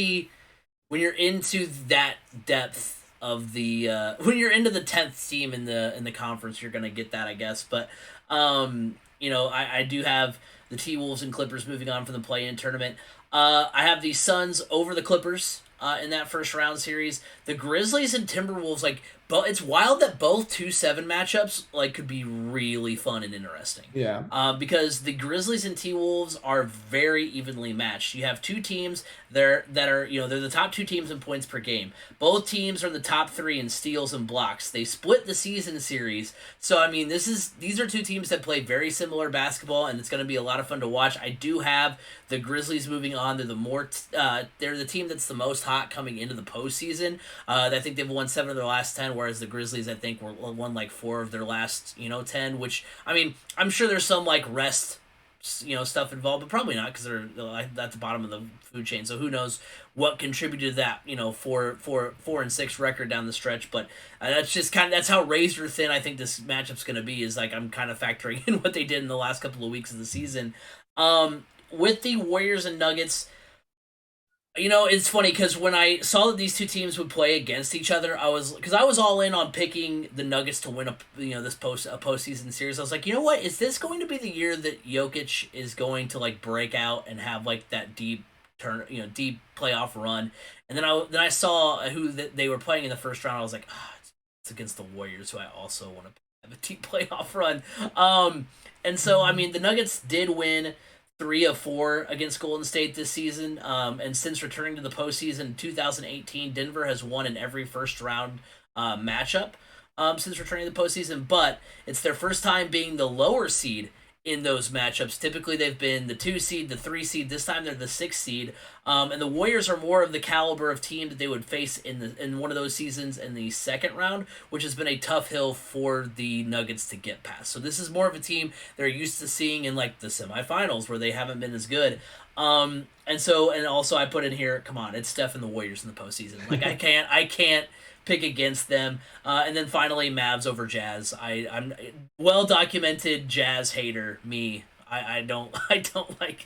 that depth of the when you're into the 10th team in the conference, you're gonna get that, I guess. But I do have the T-Wolves and Clippers moving on from the play-in tournament. I have the Suns over the Clippers in that first round series. The Grizzlies and Timberwolves, like, but it's wild that both 2-7 matchups like could be really fun and interesting. Yeah. Because the Grizzlies and T-Wolves are very evenly matched. You have two teams that are they're the top two teams in points per game. Both teams are in the top three in steals and blocks. They split the season series, so I mean these are two teams that play very similar basketball, and it's going to be a lot of fun to watch. I do have the Grizzlies moving on. They're the team that's the most hot coming into the postseason. I think they've won 7 of their last 10, whereas the Grizzlies I think won like 4 of their last 10. Which I mean I'm sure there's some like rest stuff involved, but probably not because they're at the bottom of the food chain. So who knows what contributed to that 4-6 record down the stretch. But that's how razor thin I think this matchup's going to be. Is like I'm kind of factoring in what they did in the last couple of weeks of the season. With the Warriors and Nuggets, it's funny because when I saw that these two teams would play against each other, I was all in on picking the Nuggets to win this postseason series. I was like, you know what, is this going to be the year that Jokic is going to like break out and have like that deep playoff run? And then I saw who they were playing in the first round. I was like, it's against the Warriors, who I also want to have a deep playoff run. And so I mean the Nuggets did win 3 of 4 against Golden State this season. And since returning to the postseason in 2018, Denver has won in every first round matchup since returning to the postseason. But it's their first time being the lower seed in those matchups. Typically, they've been the 2 seed, the 3 seed. This time, they're the 6 seed. And the Warriors are more of the caliber of team that they would face in one of those seasons in the second round, which has been a tough hill for the Nuggets to get past. So this is more of a team they're used to seeing in like the semifinals where they haven't been as good. And also I put in here, come on, it's Steph and the Warriors in the postseason. Like I can't pick against them. And then finally, Mavs over Jazz. I'm well documented Jazz hater. Me. I don't like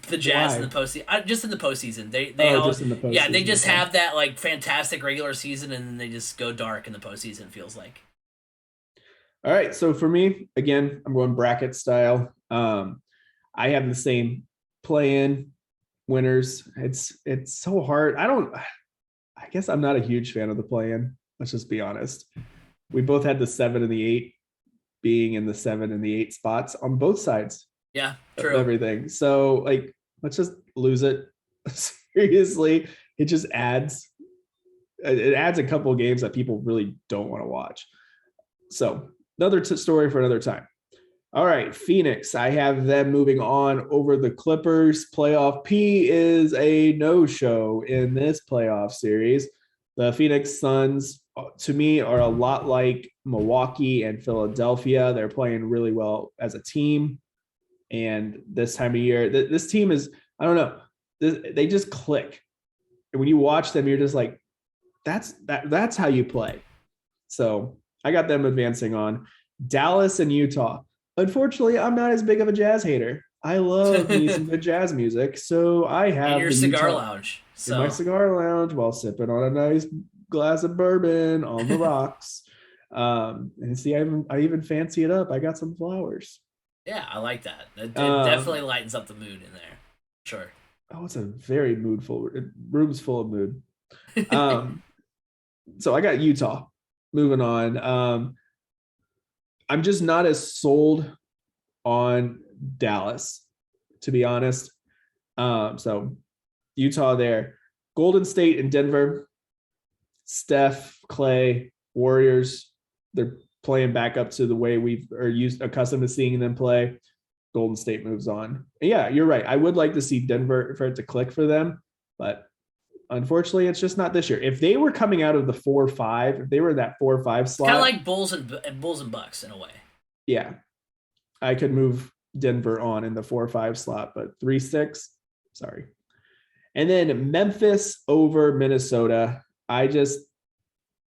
the Jazz. Why? In the postseason. Just in the postseason. Just in the postseason. Yeah, they just have that like fantastic regular season, and then they just go dark in the postseason. Feels like. All right, so for me, again, I'm going bracket style. I have the same play-in winners. It's so hard. I guess I'm not a huge fan of the play-in. Let's just be honest. We both had the 7 and the 8 being in the 7 and the 8 spots on both sides. Yeah, true. Of everything. So like, let's just lose it. Seriously, it just adds. It adds a couple of games that people really don't want to watch. So another story for another time. All right, Phoenix. I have them moving on over the Clippers. Playoff P is a no-show in this playoff series. The Phoenix Suns, to me, are a lot like Milwaukee and Philadelphia. They're playing really well as a team. And this time of year, this team is, I don't know, they just click. And when you watch them, you're just like, that's how you play. So I got them advancing on. Dallas and Utah. Unfortunately, I'm not as big of a Jazz hater. I love me some good jazz music, so I have in your cigar lounge. So. In my cigar lounge while sipping on a nice glass of bourbon on the rocks. And see, I even fancy it up. I got some flowers. Yeah, I like that. It definitely lightens up the mood in there. Sure. Oh, it's a very room's full of mood. So I got Utah. Moving on. I'm just not as sold on Dallas, to be honest. So Utah there. Golden State and Denver. Steph, Clay, Warriors. They're playing back up to the way we've accustomed to seeing them play. Golden State moves on. And yeah, you're right. I would like to see Denver for it to click for them, but unfortunately, it's just not this year. If they were coming out of the 4-5, if they were in that 4-5 slot, kind of like Bulls and Bucks in a way. Yeah, I could move Denver on in the 4-5 slot, but 3-6, sorry. And then Memphis over Minnesota.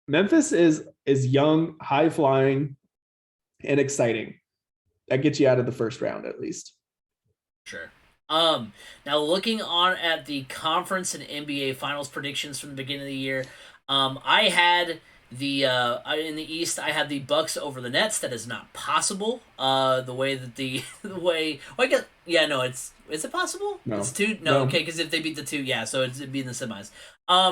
Memphis is young, high flying, and exciting. That gets you out of the first round at least. Sure. Now looking on at the conference and NBA finals predictions from the beginning of the year, I had In the East, I had the Bucks over the Nets. That is not possible. The way that the way well, I guess yeah, no, it's is it possible? It's No, two. No, okay, no. because if they beat the two, yeah, so it'd be in the semis.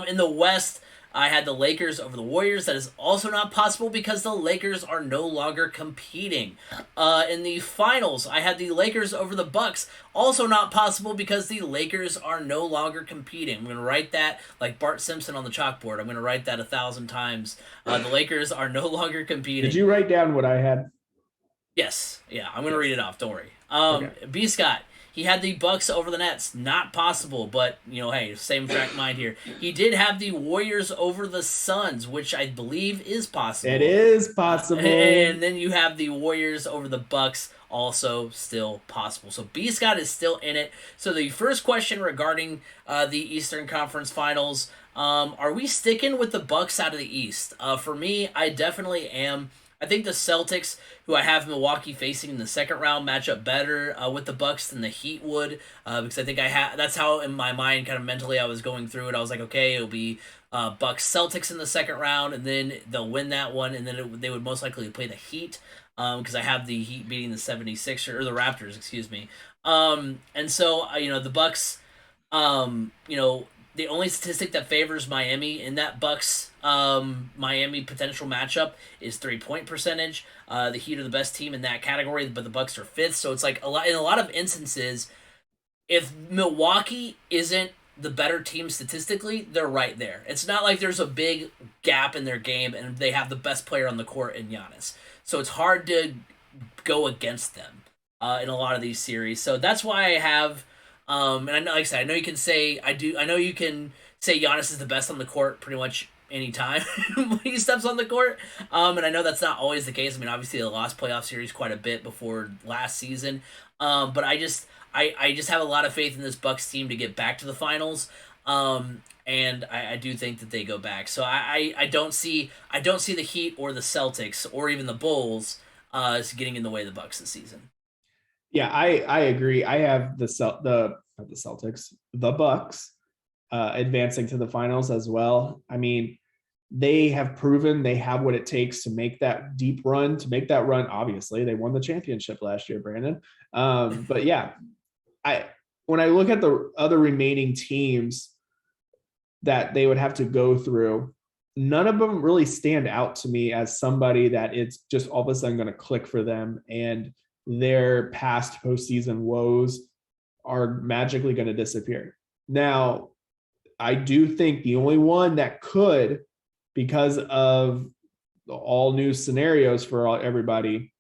In the West, I had the Lakers over the Warriors. That is also not possible because the Lakers are no longer competing. In the finals, I had the Lakers over the Bucks. Also not possible because the Lakers are no longer competing. I'm going to write that like Bart Simpson on the chalkboard. I'm going to write that 1,000 times. The Lakers are no longer Did competing. you write down what I had? Yes, yeah, I'm gonna read Yes. it off. Don't worry. Okay. B Scott, he had the Bucks over the Nets. Not possible, but hey, same track mind here. He did have the Warriors over the Suns, which I believe is It possible. is possible. And then you have the Warriors over the Bucks, also still possible. So B Scott is still in it. So the first question regarding the Eastern Conference Finals, are we sticking with the Bucks out of the East? For me, I definitely am. I think the Celtics, who I have Milwaukee facing in the second round, match up better with the Bucks than the Heat would, because I think that's how in my mind, kind of mentally, I was going through it. I was like, okay, it'll be Bucks Celtics in the second round, and then they'll win that one, and then they would most likely play the Heat, because I have the Heat beating the 76ers or the Raptors, excuse me. And so the Bucks, the only statistic that favors Miami in that Bucks Miami potential matchup is 3-point percentage. The Heat are the best team in that category, but the Bucks are fifth. So it's like in a lot of instances, if Milwaukee isn't the better team statistically, they're right there. It's not like there's a big gap in their game and they have the best player on the court in Giannis. So it's hard to go against them in a lot of these series. So that's why I have, and I know, like I said, I know you can say I do. I know you can say Giannis is the best on the court pretty much anytime when he steps on the court. And I know that's not always the case. I mean, obviously they lost playoff series quite a bit before last season. But I just have a lot of faith in this Bucks team to get back to the finals. And I do think that they go back. So I don't see the Heat or the Celtics or even the Bulls as getting in the way of the Bucks this season. Yeah, I agree. I have the not the Celtics, the Bucks advancing to the finals as well. I mean, they have proven they have what it takes to make that deep run. To make that run, obviously, they won the championship last year, Brandon. But yeah, I when I look at the other remaining teams that they would have to go through, none of them really stand out to me as somebody that it's just all of a sudden going to click for them and their past postseason woes are magically going to disappear. Now, I do think the only one that could, because of the all new scenarios for everybody,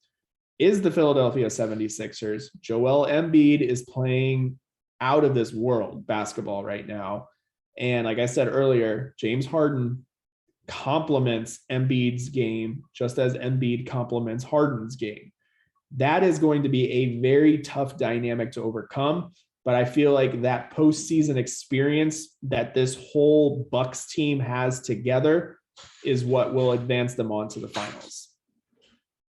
is the Philadelphia 76ers. Joel Embiid is playing out of this world basketball right now. And like I said earlier, James Harden complements Embiid's game just as Embiid complements Harden's game. That is going to be a very tough dynamic to overcome. But I feel like that postseason experience that this whole Bucks team has together is what will advance them on to the finals.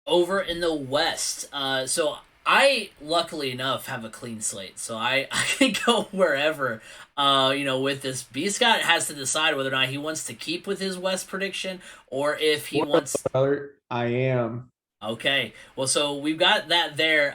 Over in the West, so I luckily enough have a clean slate, so I can go wherever. With this, B Scott has to decide whether or not he wants to keep with his West prediction or if he Spoiler wants. alert, I am. Okay, well, so we've got that there.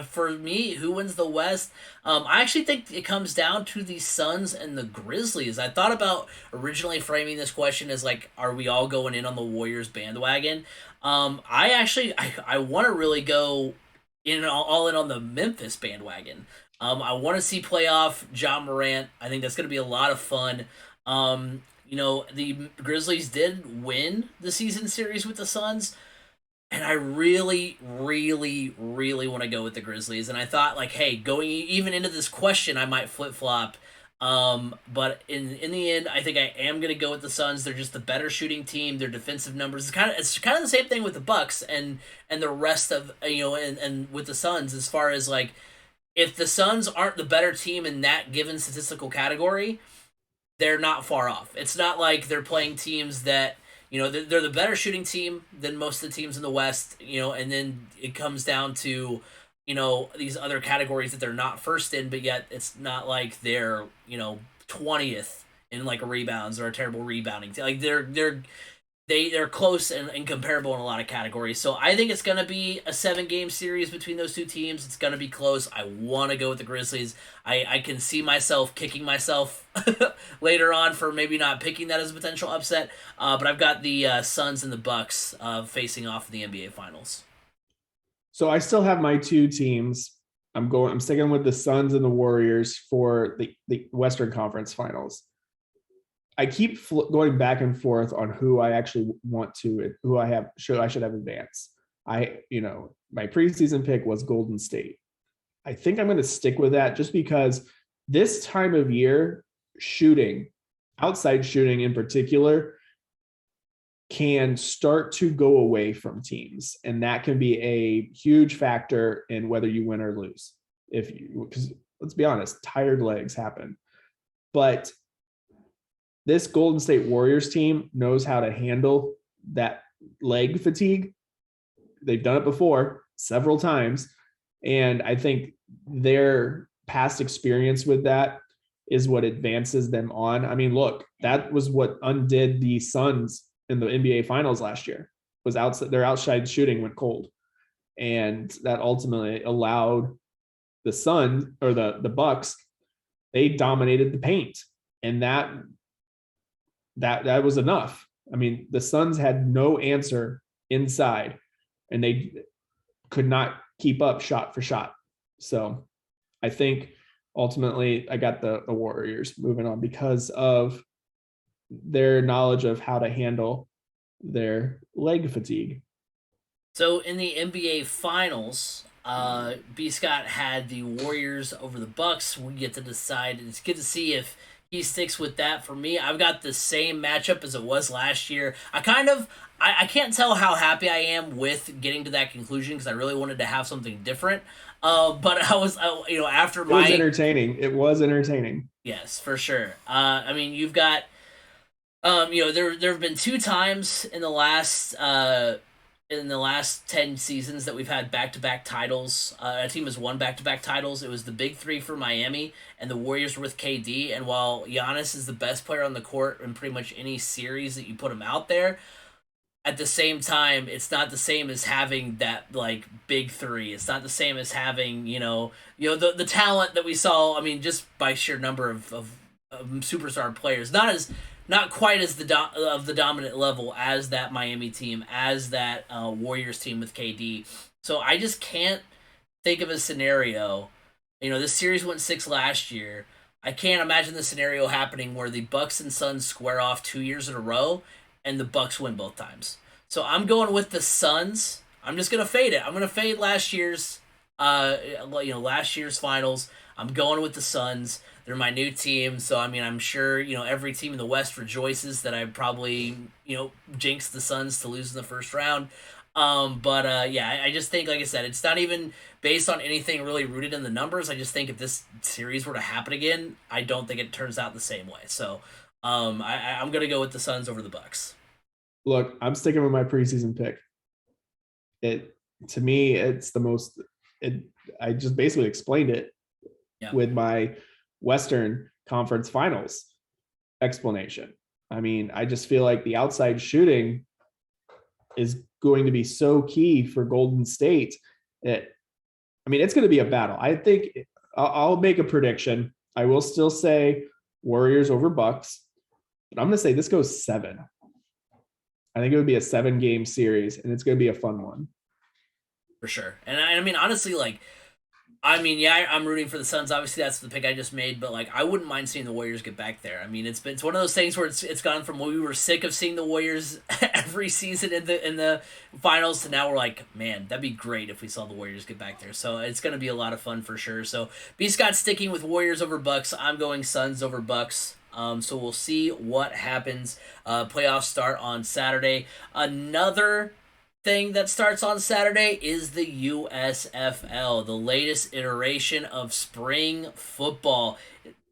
For me, who wins the West? I actually think it comes down to the Suns and the Grizzlies. I thought about originally framing this question as like, are we all going in on the Warriors bandwagon? I want to really go in all in on the Memphis bandwagon. I want to see playoff John Morant. I think that's going to be a lot of fun. The Grizzlies did win the season series with the Suns. And I really, really, really want to go with the Grizzlies. And I thought, like, hey, going even into this question, I might flip flop. But in the end, I think I am going to go with the Suns. They're just the better shooting team. Their defensive numbers it's kind of the same thing with the Bucks and the rest of and with the Suns as far as like if the Suns aren't the better team in that given statistical category, they're not far off. It's not like they're playing teams that they're the better shooting team than most of the teams in the West. And then it comes down to these other categories that they're not first in, but yet it's not like they're 20th in like rebounds or a terrible rebounding team. Like they're they're close and comparable in a lot of categories. So I think it's going to be a 7-game series between those two teams. It's going to be close. I want to go with the Grizzlies. I can see myself kicking myself later on for maybe not picking that as a potential upset. But I've got the Suns and the Bucks facing off in the NBA Finals. So I still have my two teams. I'm sticking with the Suns and the Warriors for the Western Conference Finals. I keep going back and forth on who I actually want to, who I should have advance. My preseason pick was Golden State. I think I'm going to stick with that just because this time of year, shooting, outside shooting in particular, can start to go away from teams, and that can be a huge factor in whether you win or lose. Because let's be honest, tired legs happen, but this Golden State Warriors team knows how to handle that leg fatigue. They've done it before several times. And I think their past experience with that is what advances them on. I mean, look, that was what undid the Suns in the NBA Finals last year, was their outside shooting went cold. And that ultimately allowed the Suns or the Bucks, they dominated the paint. And that was enough. I mean, the Suns had no answer inside, and they could not keep up shot for shot. So I think ultimately I got the Warriors moving on because of their knowledge of how to handle their leg fatigue. So in the NBA Finals, B. Scott had the Warriors over the Bucks. We get to decide. It's good to see if he sticks with that. For me, I've got the same matchup as it was last year. I can't tell how happy I am with getting to that conclusion because I really wanted to have something different. But I was, after my... It was entertaining. Yes, for sure. I mean, you've got, there have been 2 times in the last 10 seasons that we've had back-to-back titles. A team has won back-to-back titles. It was the big 3 for Miami, and the Warriors were with KD. And while Giannis is the best player on the court in pretty much any series that you put him out there, at the same time, it's not the same as having that big 3. It's not the same as having the talent that we saw. I mean, just by sheer number of superstar players, not quite as the dominant level as that Miami team, as that Warriors team with KD. So I just can't think of a scenario. This series went 6 last year. I can't imagine the scenario happening where the Bucks and Suns square off 2 years in a row and the Bucks win both times. So I'm going with the Suns. I'm just gonna fade it. I'm gonna fade last year's finals. I'm going with the Suns. They're my new team, so I mean, I'm sure every team in the West rejoices that I probably jinxed the Suns to lose in the first round. I just think, like I said, it's not even based on anything really rooted in the numbers. I just think if this series were to happen again, I don't think it turns out the same way. So I'm gonna go with the Suns over the Bucks. Look, I'm sticking with my preseason pick. To me, it's the most. I just basically explained it with my Western Conference Finals explanation. I mean, I just feel like the outside shooting is going to be so key for Golden State that, I mean, it's going to be a battle. I think I'll make a prediction. I will still say Warriors over Bucks, but I'm going to say this goes 7. I think it would be a 7-game series, and it's going to be a fun one. For sure. And I mean, honestly, I'm rooting for the Suns. Obviously, that's the pick I just made, but I wouldn't mind seeing the Warriors get back there. I mean, it's one of those things where it's gone from when we were sick of seeing the Warriors every season in the finals to now we're like, man, that'd be great if we saw the Warriors get back there. So it's going to be a lot of fun for sure. So B. Scott sticking with Warriors over Bucks. I'm going Suns over Bucks. So we'll see what happens. Playoffs start on Saturday. Another thing that starts on Saturday is the USFL, the latest iteration of spring football.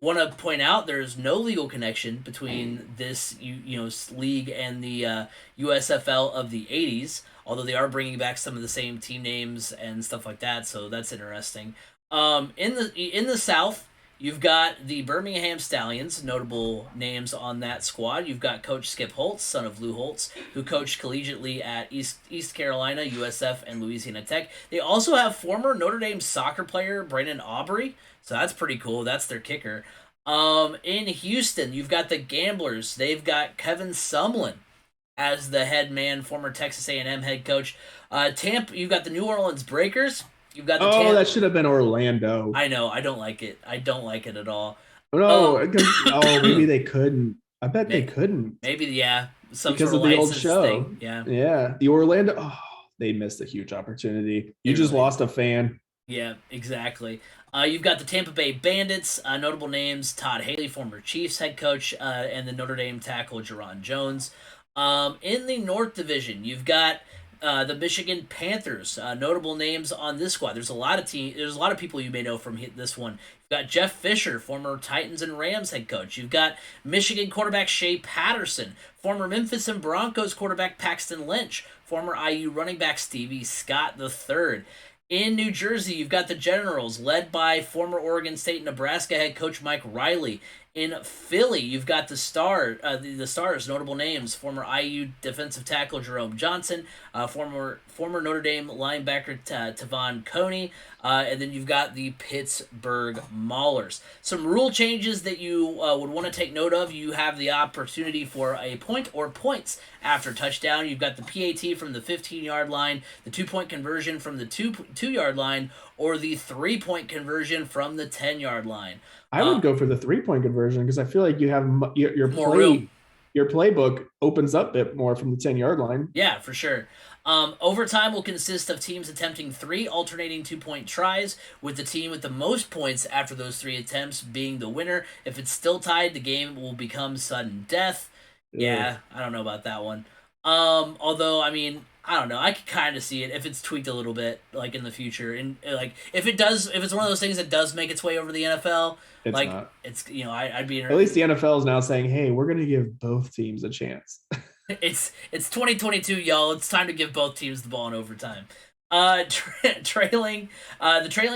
Want to point out there's no legal connection between this league and the USFL of the 80s, although they are bringing back some of the same team names and stuff like that, so that's interesting. In the South, You've got the Birmingham Stallions, notable names on that squad. You've got Coach Skip Holtz, son of Lou Holtz, who coached collegiately at East Carolina, USF, and Louisiana Tech. They also have former Notre Dame soccer player Brandon Aubrey, so that's pretty cool. That's their kicker. In Houston, you've got the Gamblers. They've got Kevin Sumlin as the head man, former Texas A&M head coach. Tampa, you've got the New Orleans Breakers. You've got the Oh, that should have been Orlando. I know. I don't like it. I don't like it at all. No, Um, maybe they couldn't. I bet they couldn't maybe yeah, some because sort of of the old license show. thing. Yeah, Yeah, the Orlando. Oh, they missed a huge opportunity. You just really, lost a fan. yeah, exactly. You've got the Tampa Bay Bandits. Notable names: Todd Haley, former Chiefs head coach, and the Notre Dame tackle Jerron Jones. In the North Division, you've got the Michigan Panthers. Notable names on this squad. There's a lot of There's a lot of people you may know from this one. You've got Jeff Fisher, former Titans and Rams head coach. You've got Michigan quarterback Shea Patterson, former Memphis and Broncos quarterback Paxton Lynch, former IU running back Stevie Scott III. In New Jersey, you've got the Generals, led by former Oregon State and Nebraska head coach Mike Riley. In Philly, you've got the Stars, notable names: former IU defensive tackle Jerome Johnson, former Notre Dame linebacker Tavon Coney, and then you've got the Pittsburgh Maulers. Some rule changes that you would want to take note of: you have the opportunity for a point or points after touchdown. You've got the PAT from the 15-yard line, the 2-point conversion from the 2-yard line, or the 3-point conversion from the 10-yard line. I would go for the 3-point conversion because I feel like you have your More room. Your playbook opens up a bit more from the 10-yard line. Yeah, for sure. Overtime will consist of teams attempting 3 alternating 2-point tries, with the team with the most points after those 3 attempts being the winner. If it's still tied, the game will become sudden death. Yeah, I don't know about that one. Although, I mean, I don't know. I could kind of see it if it's tweaked a little bit, like in the future, and like if it's one of those things that does make its way over to the NFL, It's like not. it's I'd be At least the NFL is now saying, "Hey, we're going to give both teams a chance." it's 2022, y'all. It's time to give both teams the ball in overtime. The trailing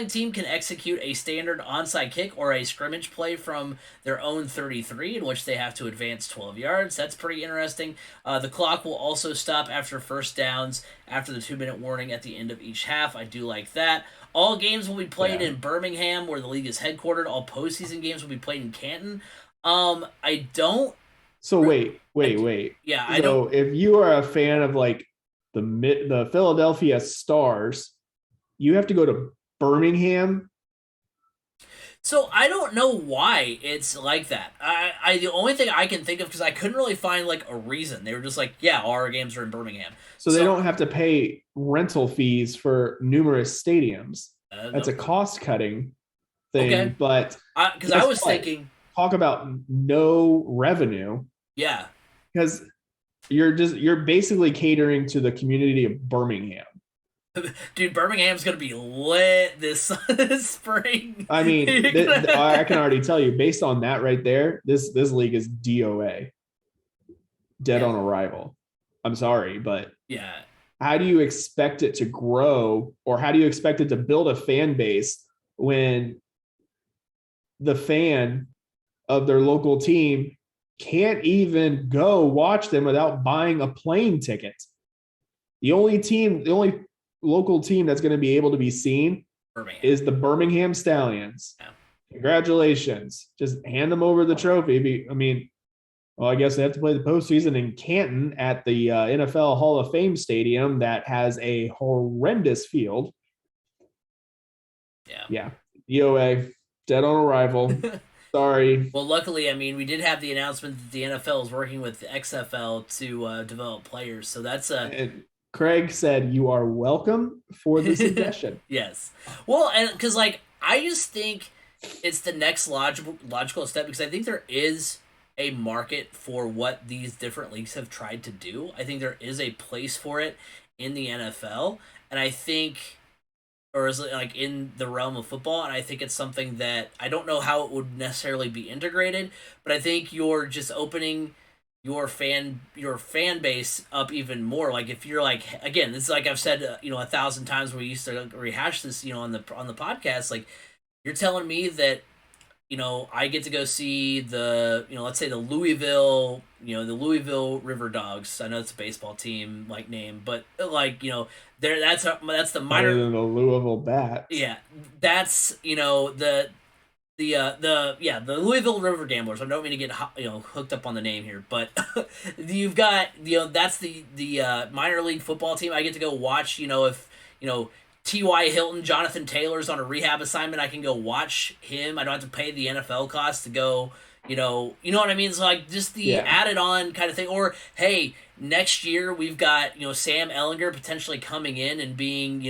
team can execute a standard onside kick or a scrimmage play from their own 33, in which they have to advance 12 yards. That's pretty interesting. The clock will also stop after first downs after the 2-minute warning at the end of each half. I do like that. All games will be played in Birmingham, where the league is headquartered. All postseason games will be played in Canton. I don't. So wait. Yeah, I don't. If you are a fan of like the Philadelphia Stars, you have to go to Birmingham. So I don't know why it's like that. I the only thing I can think of, because I couldn't really find like a reason. They were just like, yeah, all our games are in Birmingham. So they don't have to pay rental fees for numerous stadiums. That's a cost cutting thing. Okay. But because I was thinking, talk about no revenue. Yeah. Because you're basically catering to the community of Birmingham. Dude, Birmingham's gonna be lit this spring. I mean, I can already tell you, based on that right there, this league is DOA, dead on arrival. I'm sorry, but how do you expect it to grow, or how do you expect it to build a fan base when the fan of their local team can't even go watch them without buying a plane ticket? The only local team that's going to be able to be seen is the Birmingham Stallions. Yeah. Congratulations. Just hand them over the trophy. I mean, well, I guess they have to play the postseason in Canton at the NFL Hall of Fame Stadium that has a horrendous field. Yeah. DOA, dead on arrival. Sorry. Well, luckily, I mean, we did have the announcement that the NFL is working with the XFL to develop players. So that's And Craig said, "You are welcome for the suggestion." Yes. Well, and because like I just think it's the next logical step, because I think there is a market for what these different leagues have tried to do. I think there is a place for it in the NFL, and I think, or is it like in the realm of football, and I think it's something that I don't know how it would necessarily be integrated, but I think you're just opening your fan base up even more. Like if you're like, again, this is like I've said 1,000 times, we used to rehash this on the podcast. Like you're telling me that I get to go see let's say the Louisville River Dogs. I know it's a baseball team like name, but like, there that's the Better minor. than the Louisville Bats. Yeah, that's the Louisville River Gamblers. I don't mean to get hooked up on the name here, but you've got that's the minor league football team. I get to go watch. If T.Y. Hilton, Jonathan Taylor's on a rehab assignment, I can go watch him. I don't have to pay the NFL cost to go. You know what I mean? It's like just the Yeah. added on kind of thing. Or hey, next year we've got Sam Ellinger potentially coming in and being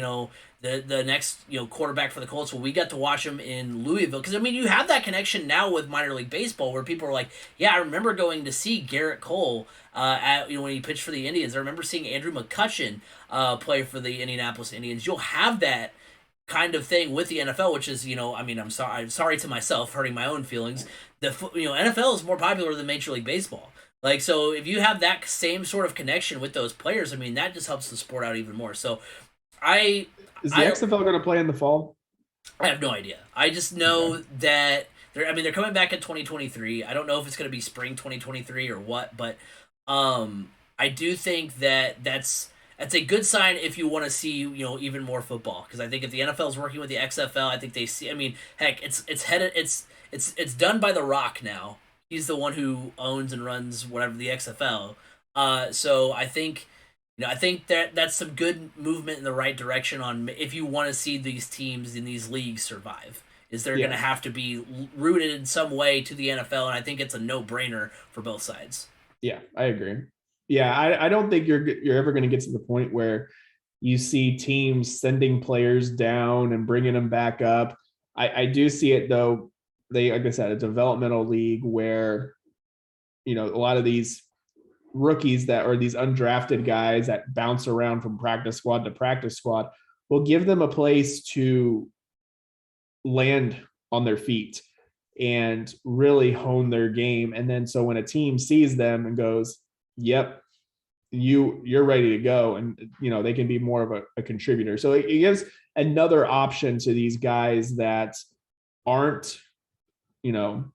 the next quarterback for the Colts. Well, we got to watch him in Louisville because I mean you have that connection now with minor league baseball where people are like, yeah, I remember going to see Garrett Cole at when he pitched for the Indians. I remember seeing Andrew McCutchen play for the Indianapolis Indians. You'll have that kind of thing with the NFL, which is I mean I'm sorry to myself hurting my own feelings. The NFL is more popular than Major League Baseball. Like, so if you have that same sort of connection with those players, I mean that just helps the sport out even more. So I Is the I XFL going to play in the fall? I have no idea. I just Okay. know that they're coming back in 2023. I don't know if it's going to be spring 2023 or what, but I do think that that's a good sign if you want to see even more football because I think if the NFL is working with the XFL, I think they see. I mean, heck, it's headed it's done by The Rock now. He's the one who owns and runs whatever the XFL. So I think that's some good movement in the right direction on if you want to see these teams in these leagues survive. Is they're going Yeah. to have to be rooted in some way to the NFL, and I think it's a no-brainer for both sides. Yeah, I agree. Yeah, I don't think you're ever going to get to the point where you see teams sending players down and bringing them back up. I do see it though. They, like I said, a developmental league where a lot of these rookies that or these undrafted guys that bounce around from practice squad to practice squad will give them a place to land on their feet and really hone their game. And then so when a team sees them and goes, "Yep, you're ready to go," and they can be more of a contributor. So it gives another option to these guys that aren't you know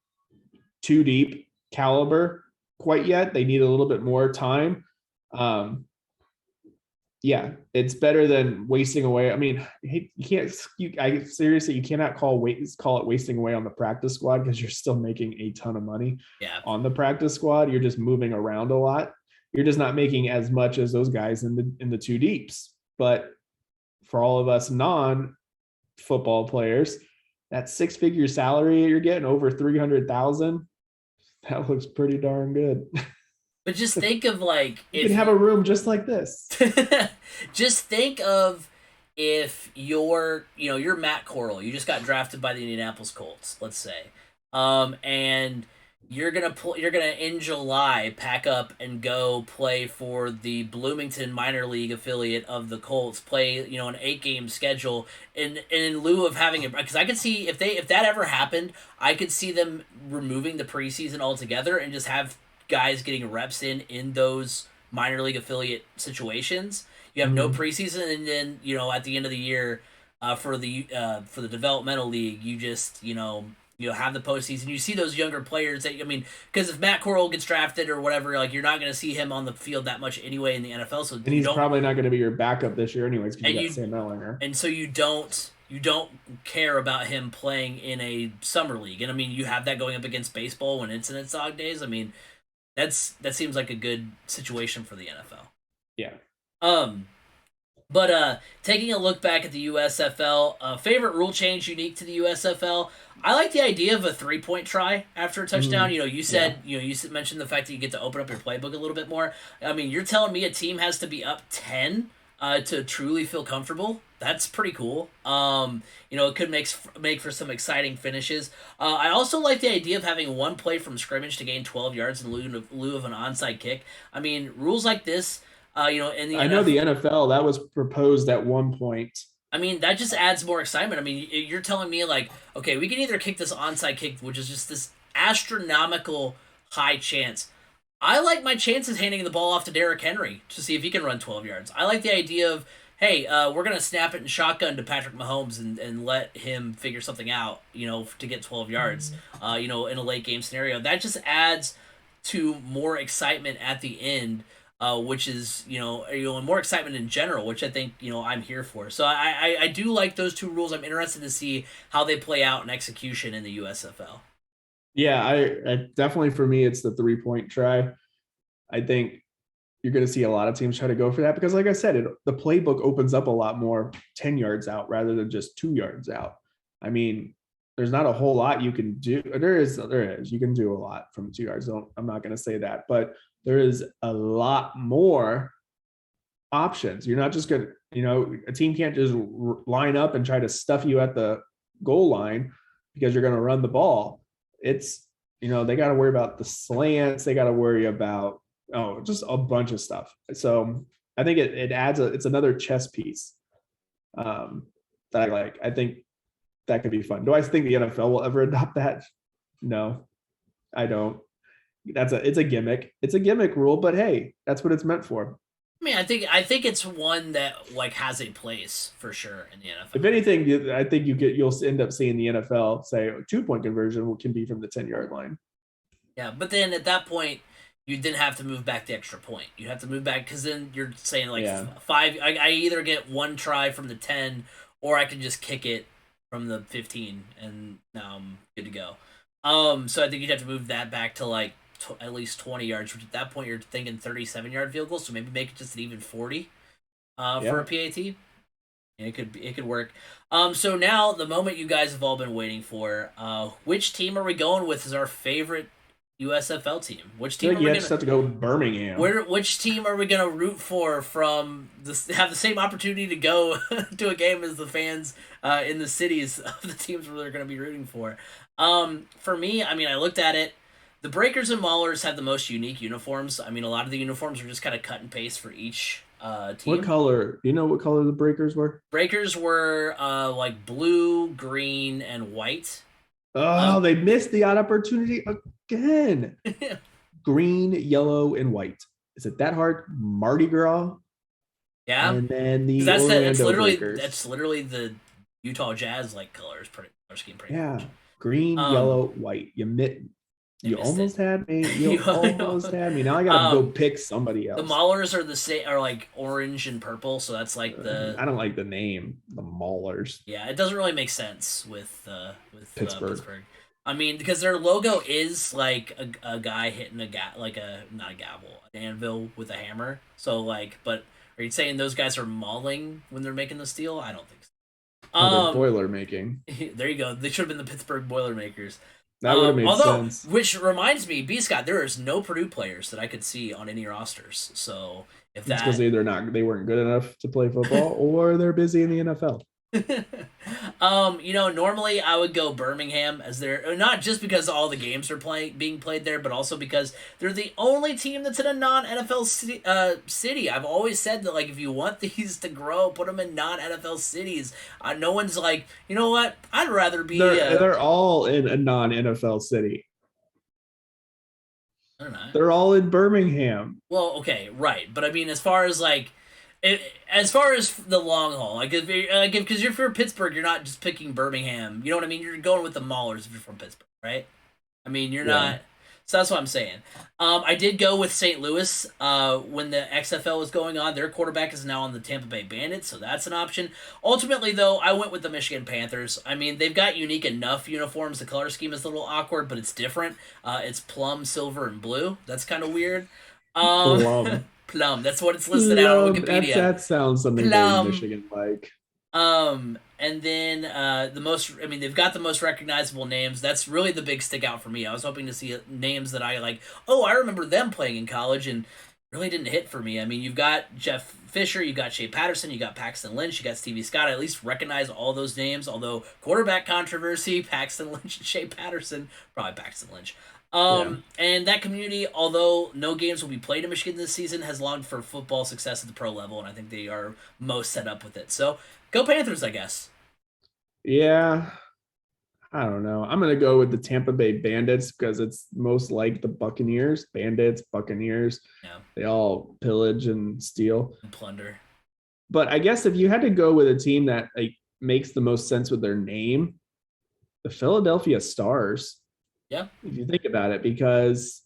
too deep caliber quite yet. They need a little bit more time. Um, yeah, it's better than wasting away. I mean, you can't. I seriously, you cannot call it wasting away on the practice squad because you're still making a ton of money Yeah. on the practice squad. You're just moving around a lot. You're just not making as much as those guys in the two deeps. But for all of us non-football players, that six-figure salary you're getting over 300,000, that looks pretty darn good. But just think of like You if can have a room just like this. just think of if you're Matt Corral, you just got drafted by the Indianapolis Colts, let's say, and you're gonna in July pack up and go play for the Bloomington minor league affiliate of the Colts, play an 8-game schedule in lieu of having it because I could see if that ever happened, I could see them removing the preseason altogether and just have guys getting reps in those minor league affiliate situations. You have no Mhm. preseason, and then at the end of the year, for the developmental league, you just have the postseason. You see those younger players that I mean, because if Matt Corral gets drafted or whatever, like you're not going to see him on the field that much anyway in the NFL. So And you he's don't, probably not going to be your backup this year, anyways, because you and got you Sam Ellinger. and so you don't care about him playing in a summer league. And I mean, you have that going up against baseball when it's in its dog days. I mean, that seems like a good situation for the NFL. Yeah. But taking a look back at the USFL, favorite rule change unique to the USFL. I like the idea of a 3-point try after a touchdown. You said you mentioned the fact that you get to open up your playbook a little bit more. I mean, you're telling me a team has to be up 10 to truly feel comfortable. That's pretty cool. It could make for some exciting finishes. I also like the idea of having one play from scrimmage to gain 12 yards in lieu of an onside kick. I mean, rules like this, in the I know NFL, the NFL, that was proposed at one point. I mean, that just adds more excitement. I mean, you're telling me like, okay, we can either kick this onside kick, which is just this astronomical high chance. I like my chances handing the ball off to Derrick Henry to see if he can run 12 yards. I like the idea of hey, we're gonna snap it in shotgun to Patrick Mahomes and let him figure something out, to get 12 yards, in a late game scenario. That just adds to more excitement at the end, which is more excitement in general, which I think I'm here for. So I do like those two rules. I'm interested to see how they play out in execution in the USFL. Yeah, I definitely, for me, it's the 3-point try. I think you're going to see a lot of teams try to go for that because, like I said, the playbook opens up a lot more 10 yards out rather than just 2 yards out. I mean, there's not a whole lot you can do. There is. You can do a lot from 2 yards. I'm not going to say that, but there is a lot more options. You're not just going to, a team can't just line up and try to stuff you at the goal line because you're going to run the ball. It's, they got to worry about the slants. They got to worry about, just a bunch of stuff. So I think it adds it's another chess piece that I like. I think that could be fun. Do I think the NFL will ever adopt that? No, I don't. It's a gimmick. It's a gimmick rule, but hey, that's what it's meant for. I mean, I think it's one that has a place for sure in the NFL. If anything, I think you'll end up seeing the NFL say a 2-point conversion can be from the 10-yard line. Yeah, but then at that point, you didn't have to move back the extra point. You have to move back because then you're saying five. I either get one try from the 10, or I can just kick it from the 15, and now I'm good to go. So I think you'd have to move that back to at least 20 yards, which at that point you're thinking 37-yard field goal, so maybe make it just an even 40 for a PAT. And it could work. So now the moment you guys have all been waiting for, which team are we going with as our favorite USFL team? Which team? You just have to go Birmingham. Which team are we gonna root for have the same opportunity to go to a game as the fans in the cities of the teams where they're gonna be rooting for? For me, I mean, I looked at it. The Breakers and Maulers have the most unique uniforms. I mean, a lot of the uniforms are just kind of cut and paste for each team. What color? Do you know what color the Breakers were? Breakers were blue, green, and white. Oh, they missed the opportunity again. Green, yellow, and white. Is it that hard? Mardi Gras. Yeah, and then that's literally the Utah Jazz color scheme. Much. Green, yellow, white. You almost had me. You almost had me. Now I gotta go pick somebody else. The Maulers are orange and purple, so that's I don't like the name, the Maulers. Yeah, it doesn't really make sense with Pittsburgh. I mean, because their logo is a guy hitting not a gavel, an anvil with a hammer. So but are you saying those guys are mauling when they're making the steel? I don't think so. They're boiler making. There you go. They should have been the Pittsburgh Boilermakers. That would have made sense. Which reminds me, B. Scott, there is no Purdue players that I could see on any rosters. So if that's because they weren't good enough to play football, or they're busy in the NFL. Normally I would go Birmingham as not just because all the games are being played there, but also because they're the only team that's in a non-NFL city. I've always said that if you want these to grow, put them in non-NFL cities. No one's you know what? I'd rather be. They're all in a non-NFL city. I don't know. They're all in Birmingham. Well, okay, right, but I mean, as far as as far as the long haul, because if you're Pittsburgh, you're not just picking Birmingham. You know what I mean? You're going with the Maulers if you're from Pittsburgh, right? I mean, you're not. So that's what I'm saying. I did go with St. Louis when the XFL was going on. Their quarterback is now on the Tampa Bay Bandits, so that's an option. Ultimately, though, I went with the Michigan Panthers. I mean, they've got unique enough uniforms. The color scheme is a little awkward, but it's different. It's plum, silver, and blue. That's kind of weird. Plum. That's what it's listed out on Wikipedia. That sounds something very Michigan-like. And then they've got the most recognizable names. That's really the big stick out for me. I was hoping to see names that I I remember them playing in college, and really didn't hit for me. I mean, you've got Jeff Fisher, you got Shea Patterson, you got Paxton Lynch, you got Stevie Scott. I at least recognize all those names, although quarterback controversy, Paxton Lynch and Shea Patterson, probably Paxton Lynch. And that community, although no games will be played in Michigan this season, has longed for football success at the pro level, and I think they are most set up with it. So, go Panthers, I guess. Yeah. I don't know. I'm going to go with the Tampa Bay Bandits because it's most like the Buccaneers. Bandits, Buccaneers. Yeah. They all pillage and steal. And plunder. But I guess if you had to go with a team that like makes the most sense with their name, the Philadelphia Stars. Yeah. If you think about it, because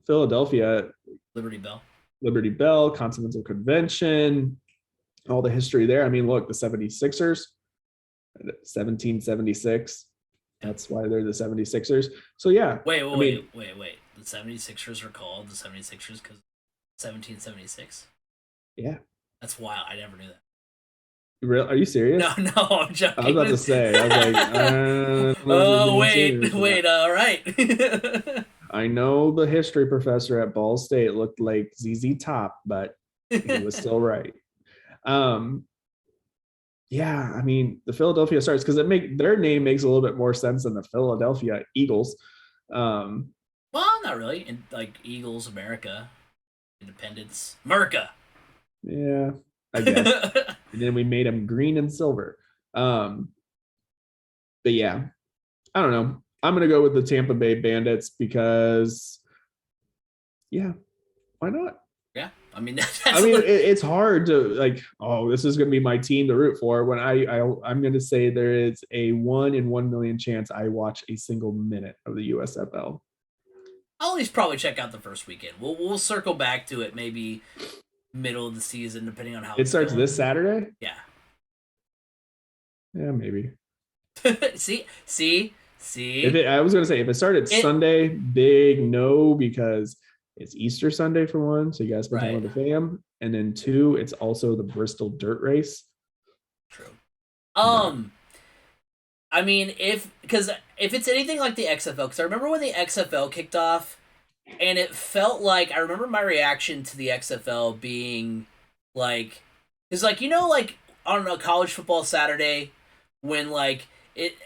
Philadelphia, Liberty Bell, Continental Convention, all the history there. I mean, look, the 76ers, 1776. That's why they're the 76ers. So yeah. Wait. The 76ers are called the 76ers because 1776? Yeah. That's wild. I never knew that. Real? Are you serious? No, I'm joking. I was about to say. I was like, wait. All right. I know the history professor at Ball State looked like ZZ Top, but he was still right. Yeah, I mean the Philadelphia Stars because their name makes a little bit more sense than the Philadelphia Eagles. Well, not really. And like Eagles, America, Independence, America. Yeah, I guess. And then we made them green and silver. But yeah, I don't know. I'm gonna go with the Tampa Bay Bandits because, yeah, why not? Yeah, I mean, it's hard to like. Oh, this is gonna be my team to root for. When I'm gonna say there is a 1 in 1 million chance I watch a single minute of the USFL. I'll at least probably check out the first weekend. We'll circle back to it maybe middle of the season, depending on how it starts this Saturday. Yeah. Yeah, maybe. See. I was gonna say if it started Sunday, big no because it's Easter Sunday for one, so you guys spend time with the fam, and then 2, it's also the Bristol Dirt Race. True. I mean, if it's anything like the XFL, because I remember when the XFL kicked off, and it felt like I remember my reaction to the XFL being like, it's like like on a college football Saturday when like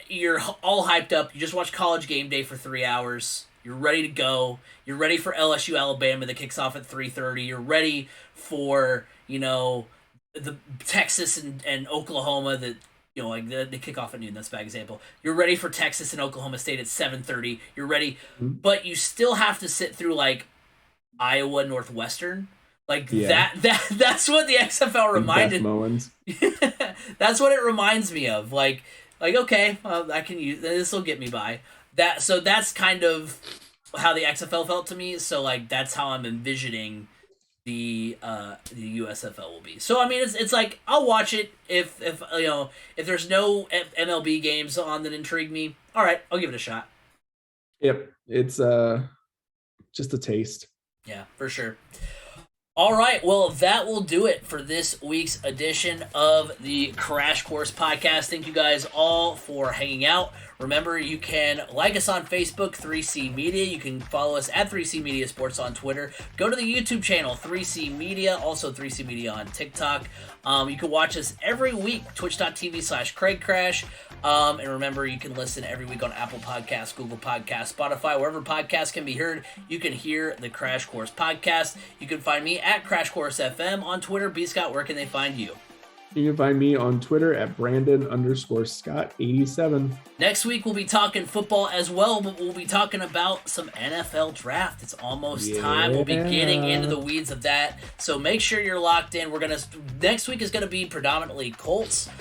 you're all hyped up, you just watch College Game Day for 3 hours. You're ready to go. You're ready for LSU Alabama that kicks off at 3:30. You're ready for the Texas and Oklahoma that like they kick off at noon. That's a bad example. You're ready for Texas and Oklahoma State at 7:30. You're ready, but you still have to sit through like Iowa Northwestern. Like that's what the XFL reminded. That's what it reminds me of. Like okay, I can use this. Will get me by. So that's kind of how the XFL felt to me. So like that's how I'm envisioning the USFL will be. So I mean it's like I'll watch it if there's no MLB games on that intrigue me. All right, I'll give it a shot. Yep, it's just a taste. Yeah, for sure. All right, well, that will do it for this week's edition of the Crash Course Podcast. Thank you guys all for hanging out. Remember, you can like us on Facebook, 3C Media. You can follow us at 3C Media Sports on Twitter. Go to the YouTube channel, 3C Media, also 3C Media on TikTok. You can watch us every week, twitch.tv/CraigCrash. And remember, you can listen every week on Apple Podcasts, Google Podcasts, Spotify, wherever podcasts can be heard. You can hear the Crash Course Podcast. You can find me at Crash Course FM on Twitter. B. Scott, where can they find you? You can find me on Twitter at Brandon_Scott87. Next week, we'll be talking football as well, but we'll be talking about some NFL draft. It's almost time. We'll be getting into the weeds of that. So make sure you're locked in. Next week is going to be predominantly Colts.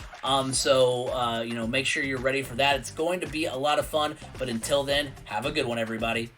So make sure you're ready for that. It's going to be a lot of fun. But until then, have a good one, everybody.